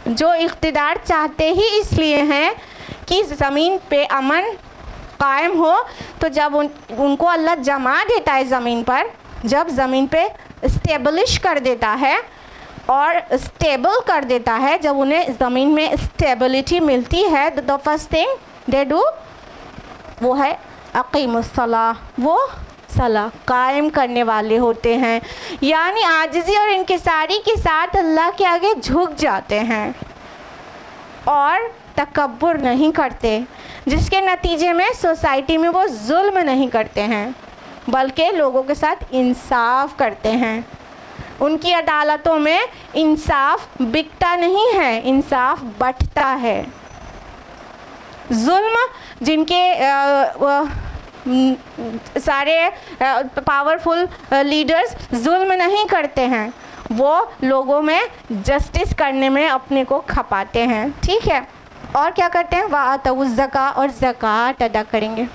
जो इख्तिदार चाहते ही इसलिए हैं कि ज़मीन पे अमन कायम हो, तो जब उनको अल्लाह जमा देता है ज़मीन पर, जब ज़मीन पे स्टेबलिश कर देता है और स्टेबल कर देता है, जब उन्हें ज़मीन में स्टेबिलिटी मिलती है, the first thing they do वो है अक़ीमुस्सलाह, वो सलाह कायम करने वाले होते हैं। यानी आजिज़ी और इनकिसारी के साथ अल्लाह के आगे झुक जाते हैं और तकब्बुर नहीं करते, जिसके नतीजे में सोसाइटी में वो जुल्म नहीं करते हैं बल्कि लोगों के साथ इंसाफ करते हैं। उनकी अदालतों में इंसाफ बिकता नहीं है, इंसाफ बंटता है। जुल्म जिनके सारे पावरफुल लीडर्स जुल्म नहीं करते हैं, वो लोगों में जस्टिस करने में अपने को खपाते हैं। ठीक है, और क्या करते हैं? वातउज़ ज़का, और ज़कात अदा करेंगे।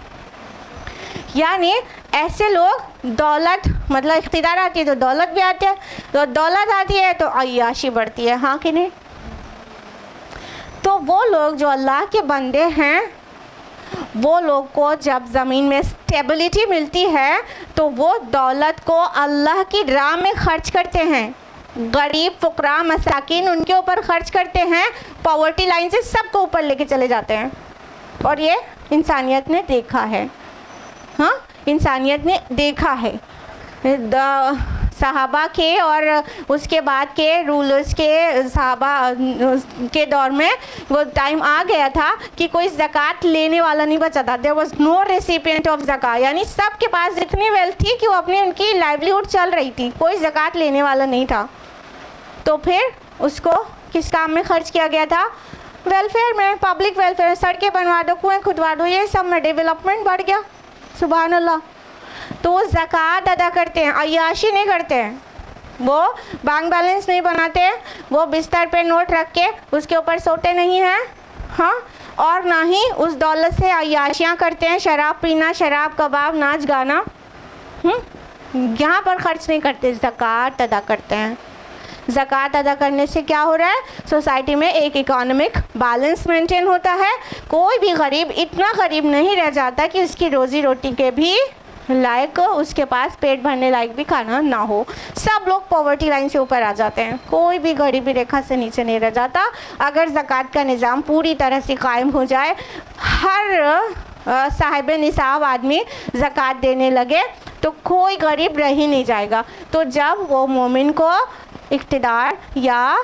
यानी ऐसे लोग दौलत, मतलब इख्तिदार आती है तो दौलत भी आती है, तो दौलत आती है तो अय्याशी बढ़ती है, हाँ कि नहीं? तो वो लोग जो अल्लाह के बंदे हैं, वो लोग को जब ज़मीन में स्टेबिलिटी मिलती है तो वो दौलत को अल्लाह की राह में खर्च करते हैं। गरीब, फुकरा, मसाकिन, उनके ऊपर खर्च करते हैं, पॉवर्टी लाइन से सबको ऊपर लेके चले जाते हैं। और ये इंसानियत ने देखा है, हाँ, इंसानियत ने देखा है। सहाबा के और उसके बाद के रूलर्स के, सहाबा के दौर में वो टाइम आ गया था कि कोई ज़कात लेने वाला नहीं बचा था। There was no recipient of ज़कात, यानी सब के पास इतनी वेल्थ थी कि वो अपनी उनकी लाइवलीहुड चल रही थी, कोई ज़कात लेने वाला नहीं था। तो फिर उसको किस काम में खर्च किया गया था? वेलफेयर में, पब्लिक वेलफेयर, सड़कें बनवा दो, कुएँ खुदवा दो, ये सब में डेवलपमेंट बढ़ गया। सुभान अल्लाह। तो वो ज़कात अदा करते हैं, अय्याशी नहीं करते हैं, वो बैंक बैलेंस नहीं बनाते, वो बिस्तर पे नोट रख के उसके ऊपर सोते नहीं हैं, हाँ, और ना ही उस दौलत से अय्याशियाँ करते हैं, शराब पीना, शराब, कबाब, नाच गाना, यहाँ पर खर्च नहीं करते, ज़कात अदा करते हैं। ज़कात अदा करने से क्या हो रहा है? सोसाइटी में एक इकोनॉमिक बैलेंस मेंटेन होता है। कोई भी गरीब इतना गरीब नहीं रह जाता कि उसकी रोज़ी रोटी के भी लायक, उसके पास पेट भरने लायक भी खाना ना हो। सब लोग पॉवर्टी लाइन से ऊपर आ जाते हैं, कोई भी गरीबी रेखा से नीचे नहीं रह जाता। अगर ज़कात का निज़ाम पूरी तरह से कायम हो जाए, हर साहिब निसाब आदमी ज़कात देने लगे, तो कोई गरीब रह ही नहीं जाएगा। तो जब वो मोमिन को इख्तिदार या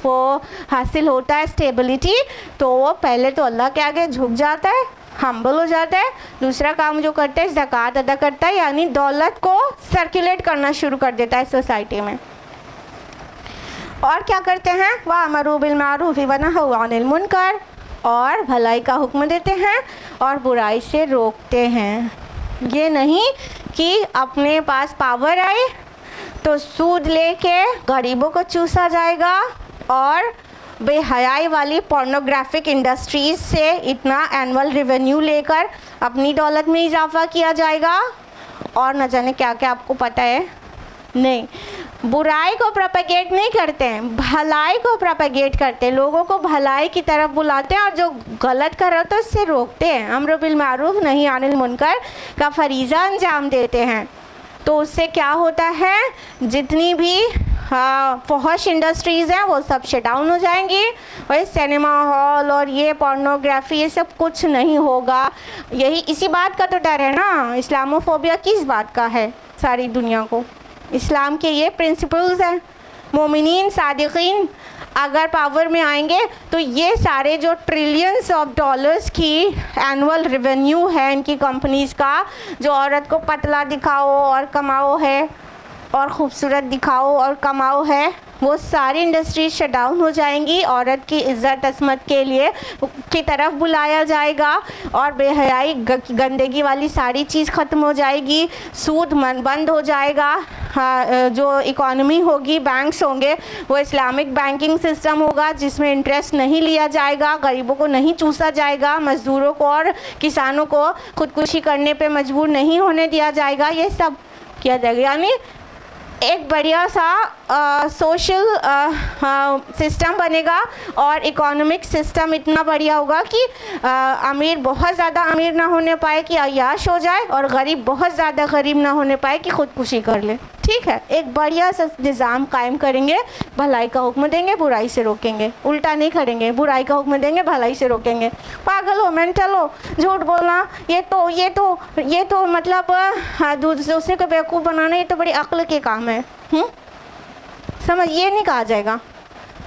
वो हासिल होता है स्टेबिलिटी, तो वो पहले तो अल्लाह के आगे झुक जाता है, हम्बल हो जाता है। दूसरा काम जो करता है ज़कात अदा करता है, यानी दौलत को सर्कुलेट करना शुरू कर देता है सोसाइटी में। और क्या करते हैं? वअमरू बिल मारूफ व नहौ अनिल मुनकर, और भलाई का हुक्म देते हैं और बुराई से रोकते हैं। ये नहीं कि अपने पास पावर आए तो सूद लेके गरीबों को चूसा जाएगा और बेहयाई वाली पोर्नोग्राफिक इंडस्ट्रीज़ से इतना एनुअल रेवेन्यू लेकर अपनी दौलत में इजाफा किया जाएगा और न जाने क्या क्या। आपको पता है? नहीं, बुराई को प्रोपेगेट नहीं करते हैं, भलाई को प्रोपेगेट करते हैं, लोगों को भलाई की तरफ बुलाते हैं और जो गलत कर रहे हो तो उससे रोकते हैं। अम्र बिल मारूफ नही अनिल मुनकर का फरीज़ा अंजाम देते हैं। तो उससे क्या होता है? जितनी भी फहश इंडस्ट्रीज़ हैं वो सब शट डाउन हो जाएंगी और सिनेमा हॉल और ये पोर्नोग्राफी ये सब कुछ नहीं होगा। यही इसी बात का तो डर है ना। इस्लामोफोबिया किस बात का है? सारी दुनिया को इस्लाम के ये प्रिंसिपल्स हैं, मोमिनीन सादिकीन अगर पावर में आएंगे तो ये सारे जो ट्रिलियंस ऑफ डॉलर्स की एनुअल रेवेन्यू है इनकी कंपनीज़ का, जो औरत को पतला दिखाओ और कमाओ है और ख़ूबसूरत दिखाओ और कमाओ है, वो सारी इंडस्ट्रीज शट डाउन हो जाएंगी। औरत की इज़्ज़त असमत के लिए की तरफ बुलाया जाएगा और बेहयाई गंदगी वाली सारी चीज़ ख़त्म हो जाएगी। सूद बंद हो जाएगा। हाँ, जो इकॉनमी होगी, बैंक्स होंगे, वो इस्लामिक बैंकिंग सिस्टम होगा जिसमें इंटरेस्ट नहीं लिया जाएगा, गरीबों को नहीं चूसा जाएगा, मज़दूरों को और किसानों को खुदकुशी करने पे मजबूर नहीं होने दिया जाएगा। ये सब किया जाएगा, यानी एक बढ़िया सा सोशल सिस्टम बनेगा और इकोनॉमिक सिस्टम इतना बढ़िया होगा कि अमीर बहुत ज़्यादा अमीर ना होने पाए कि अय्याश हो जाए और गरीब बहुत ज़्यादा गरीब ना होने पाए कि खुदकुशी कर ले। ठीक है, एक बढ़िया सा निज़ाम कायम करेंगे, भलाई का हुक्म देंगे, बुराई से रोकेंगे, उल्टा नहीं करेंगे, बुराई का हुक्म देंगे, भलाई से रोकेंगे। पागल हो, मेंटल हो, झूठ बोलना, ये तो मतलब दूसरे को बेवकूफ़ बनाना, ये तो बड़ी अक्ल के काम है। समझ, ये नहीं कहा जाएगा।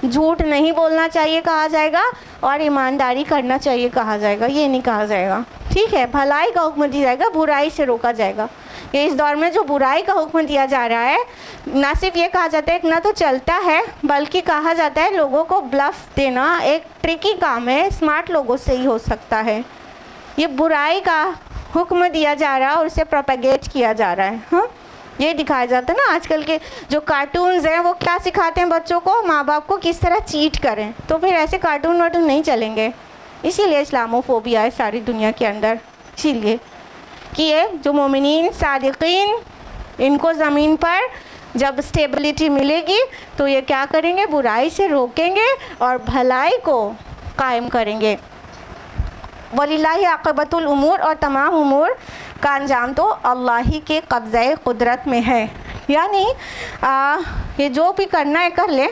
झूठ नहीं बोलना चाहिए कहा जाएगा और ईमानदारी करना चाहिए कहा जाएगा, ये नहीं कहा जाएगा। ठीक है, भलाई का हुक्म दिया जाएगा, बुराई से रोका जाएगा। ये इस दौर में जो बुराई का हुक्म दिया जा रहा है, ना सिर्फ ये कहा जाता है कि ना तो चलता है, बल्कि कहा जाता है लोगों को ब्लफ देना एक ट्रिकी काम है, स्मार्ट लोगों से ही हो सकता है। ये बुराई का हुक्म दिया जा रहा है और उसे प्रोपेगेट किया जा रहा है। हाँ, ये दिखाया जाता है ना, आजकल के जो कार्टून्स हैं वो क्या सिखाते हैं बच्चों को, माँ बाप को किस तरह चीट करें। तो फिर ऐसे कार्टून वार्टून नहीं चलेंगे, इसीलिए इस्लामोफोबिया है सारी दुनिया के अंदर। इसीलिए कि ये जो मोमिनीन सादिकीन, इनको ज़मीन पर जब स्टेबिलिटी मिलेगी तो ये क्या करेंगे, बुराई से रोकेंगे और भलाई को कायम करेंगे। वलिल्लाहि आक़िबतुल उमूर, और तमाम उमूर का अंजाम तो अल्लाह ही के कब्ज़े कुदरत में है। यानी ये जो भी करना है कर ले,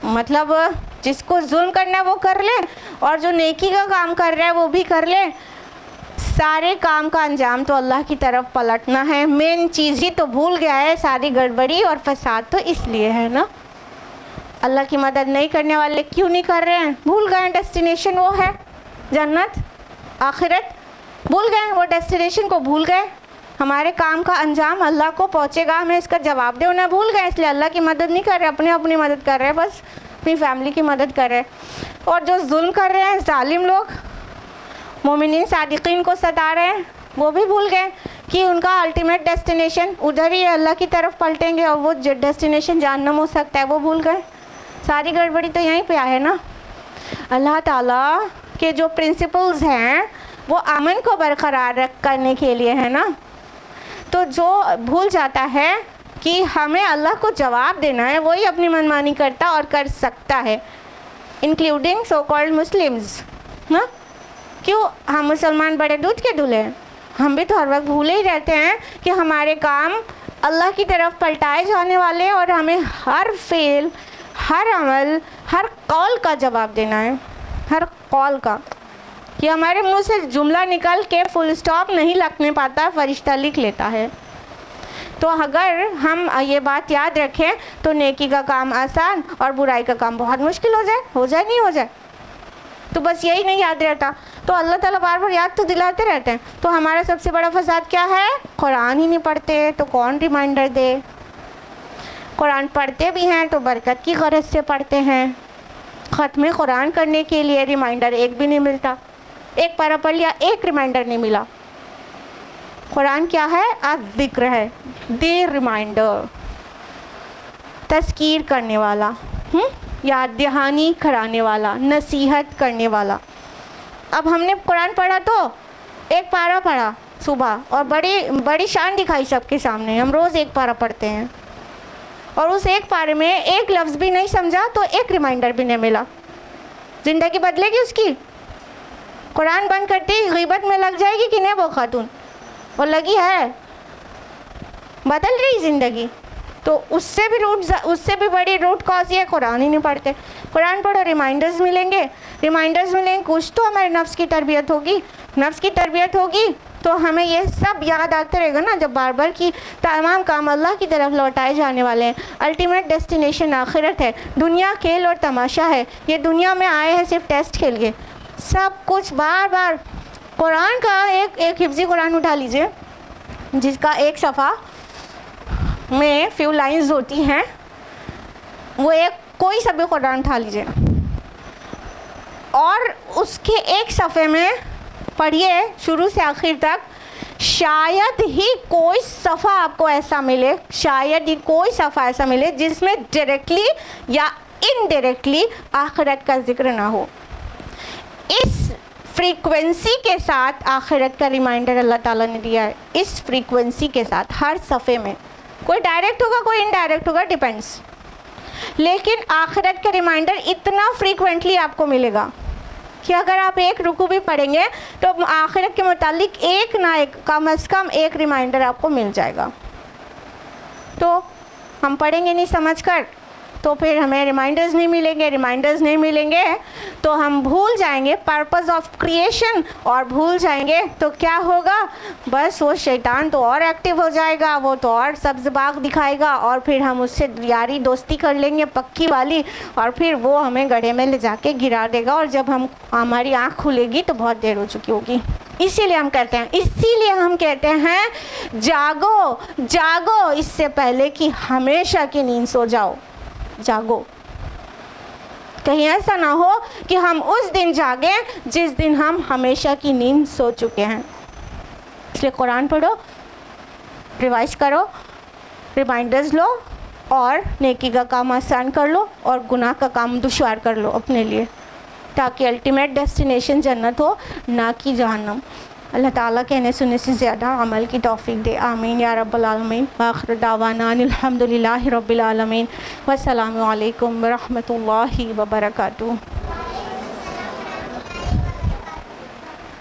मतलब जिसको जुल्म करना है वो कर ले और जो नेकी का काम कर रहा है वो भी कर ले। सारे काम का अंजाम तो अल्लाह की तरफ पलटना है। मेन चीज़ ही तो भूल गया है, सारी गड़बड़ी और फसाद तो इसलिए है ना। अल्लाह की मदद नहीं करने वाले क्यों नहीं कर रहे हैं, भूल गए डेस्टिनेशन वो है जन्नत आखिरत, भूल गए वो डेस्टिनेशन को, भूल गए हमारे काम का अंजाम अल्लाह को पहुँचेगा, हमें इसका जवाब दे उन्हें भूल गए, इसलिए अल्लाह की मदद नहीं कर रहे, अपनी मदद कर रहे हैं, बस अपनी फैमिली की मदद कर रहे हैं। और जो जुल्म कर रहे हैं जालिम लोग, मोमिनीन सादिकीन को सता रहे हैं, वो भी भूल गए कि उनका अल्टीमेट डेस्टिनेशन उधर ही अल्लाह की तरफ पलटेंगे और वो डेस्टिनेशन जहन्नम हो सकता है, वो भूल गए। सारी गड़बड़ी तो यहीं पे है ना। अल्लाह ताला के जो प्रिंसिपल्स हैं वो अमन को बरकरार करने के लिए है ना। तो जो भूल जाता है कि हमें अल्लाह को जवाब देना है, वही अपनी मनमानी करता और कर सकता है, इंक्लूडिंग सो कॉल्ड मुस्लिम्स ना। क्यों, हम मुसलमान बड़े दूध के दूल्हे हैं, हम भी तो हर वक्त भूले ही रहते हैं कि हमारे काम अल्लाह की तरफ पलटाए जाने वाले हैं और हमें हर फेल, हर अमल, हर कौल का जवाब देना है, हर कौल का। कि हमारे मुंह से जुमला निकल के फुल स्टॉप नहीं लगने पाता, फरिश्ता लिख लेता है। तो अगर हम ये बात याद रखें तो नेकी का काम आसान और बुराई का काम बहुत मुश्किल हो जाए नहीं हो जाए। तो बस यही नहीं याद रहता, तो अल्लाह ताला बार बार याद तो दिलाते रहते हैं। तो हमारा सबसे बड़ा फसाद क्या है, कुरान ही नहीं पढ़ते, तो कौन रिमाइंडर दे। कुरान पढ़ते भी हैं तो बरकत की गरज से पढ़ते हैं, ख़त्म कुरान करने के लिए रिमाइंडर एक भी नहीं मिलता। एक पारा पढ़ लिया, एक रिमाइंडर नहीं मिला। कुरान क्या है, ज़िक्र है, दे रिमाइंडर, तज़कीर करने वाला, याद दहानी कराने वाला, नसीहत करने वाला। अब हमने कुरान पढ़ा तो एक पारा पढ़ा सुबह और बड़ी शान दिखाई सबके सामने, हम रोज़ एक पारा पढ़ते हैं और उस एक पारे में एक लफ्ज़ भी नहीं समझा तो एक रिमाइंडर भी नहीं मिला। ज़िंदगी बदलेगी उसकी? कुरान बंद करते ही ग़ीबत में लग जाएगी कि नहीं वो खातून, और लगी है, बदल रही ज़िंदगी। तो उससे भी बड़ी रूट कॉज ये कुरान ही नहीं पढ़ते। कुरान पढ़ो, रिमाइंडर्स मिलेंगे, कुछ तो हमारे नफ्स की तरबियत होगी। नफ्स की तरबियत होगी तो हमें ये सब याद आते रहेगा ना जब बार बार कि तमाम काम अल्लाह की तरफ लौटाए जाने वाले हैं। अल्टीमेट डेस्टिनेशन आखिरत है। दुनिया खेल और तमाशा है। ये दुनिया में आए हैं सिर्फ टेस्ट खेल के। सब कुछ बार बार कुरान का एक हिफ्ज़ी कुरान उठा लीजिए जिसका एक सफ़ा में फ्यू लाइंस होती हैं, वो एक कोई सा भी कुरान उठा लीजिए और उसके एक सफ़े में पढ़िए शुरू से आखिर तक, शायद ही कोई सफ़ा आपको ऐसा मिले, शायद ही कोई सफ़ा ऐसा मिले जिसमें डायरेक्टली या इनडायरेक्टली आखिरत का जिक्र ना हो। इस फ्रीक्वेंसी के साथ आखिरत का रिमाइंडर अल्लाह ताला ने दिया है। इस फ्रीक्वेंसी के साथ हर सफ़े में कोई डायरेक्ट होगा कोई इनडायरेक्ट होगा, डिपेंड्स, लेकिन आखिरत का रिमाइंडर इतना फ्रीक्वेंटली आपको मिलेगा कि अगर आप एक रुकू भी पढ़ेंगे तो आखिरत के मुतालिक एक ना एक कम से कम एक रिमाइंडर आपको मिल जाएगा। तो हम पढ़ेंगे नहीं समझकर तो फिर हमें रिमाइंडर्स नहीं मिलेंगे, रिमाइंडर्स नहीं मिलेंगे तो हम भूल जाएंगे पर्पस ऑफ क्रिएशन, और भूल जाएंगे तो क्या होगा, बस वो शैतान तो और एक्टिव हो जाएगा, वो तो और सब्ज़ बाग दिखाएगा और फिर हम उससे यारी दोस्ती कर लेंगे पक्की वाली, और फिर वो हमें गड्ढे में ले जाके गिरा देगा और जब हमारी आँख खुलेगी तो बहुत देर हो चुकी होगी। इसीलिए हम कहते हैं जागो जागो इससे पहले कि हमेशा की नींद सो जाओ। जागो, कहीं ऐसा ना हो कि हम उस दिन जागे जिस दिन हम हमेशा की नींद सो चुके हैं। इसलिए कुरान पढ़ो, रिवाइज करो, रिमाइंडर्स लो और नेकी का काम आसान कर लो और गुनाह का काम दुश्वार कर लो अपने लिए, ताकि अल्टीमेट डेस्टिनेशन जन्नत हो ना कि जहन्नम। अल्लाह ताला कहने सुनने से ज़्यादा अमल की तौफीक दे। आमीन या रब्बल आलमीन। आखिर दावाना अल्हम्दुलिल्लाहि रब्बिल आलमीन। वस्सलामु अलैकुम व रहमतुल्लाहि व बरकातुहू।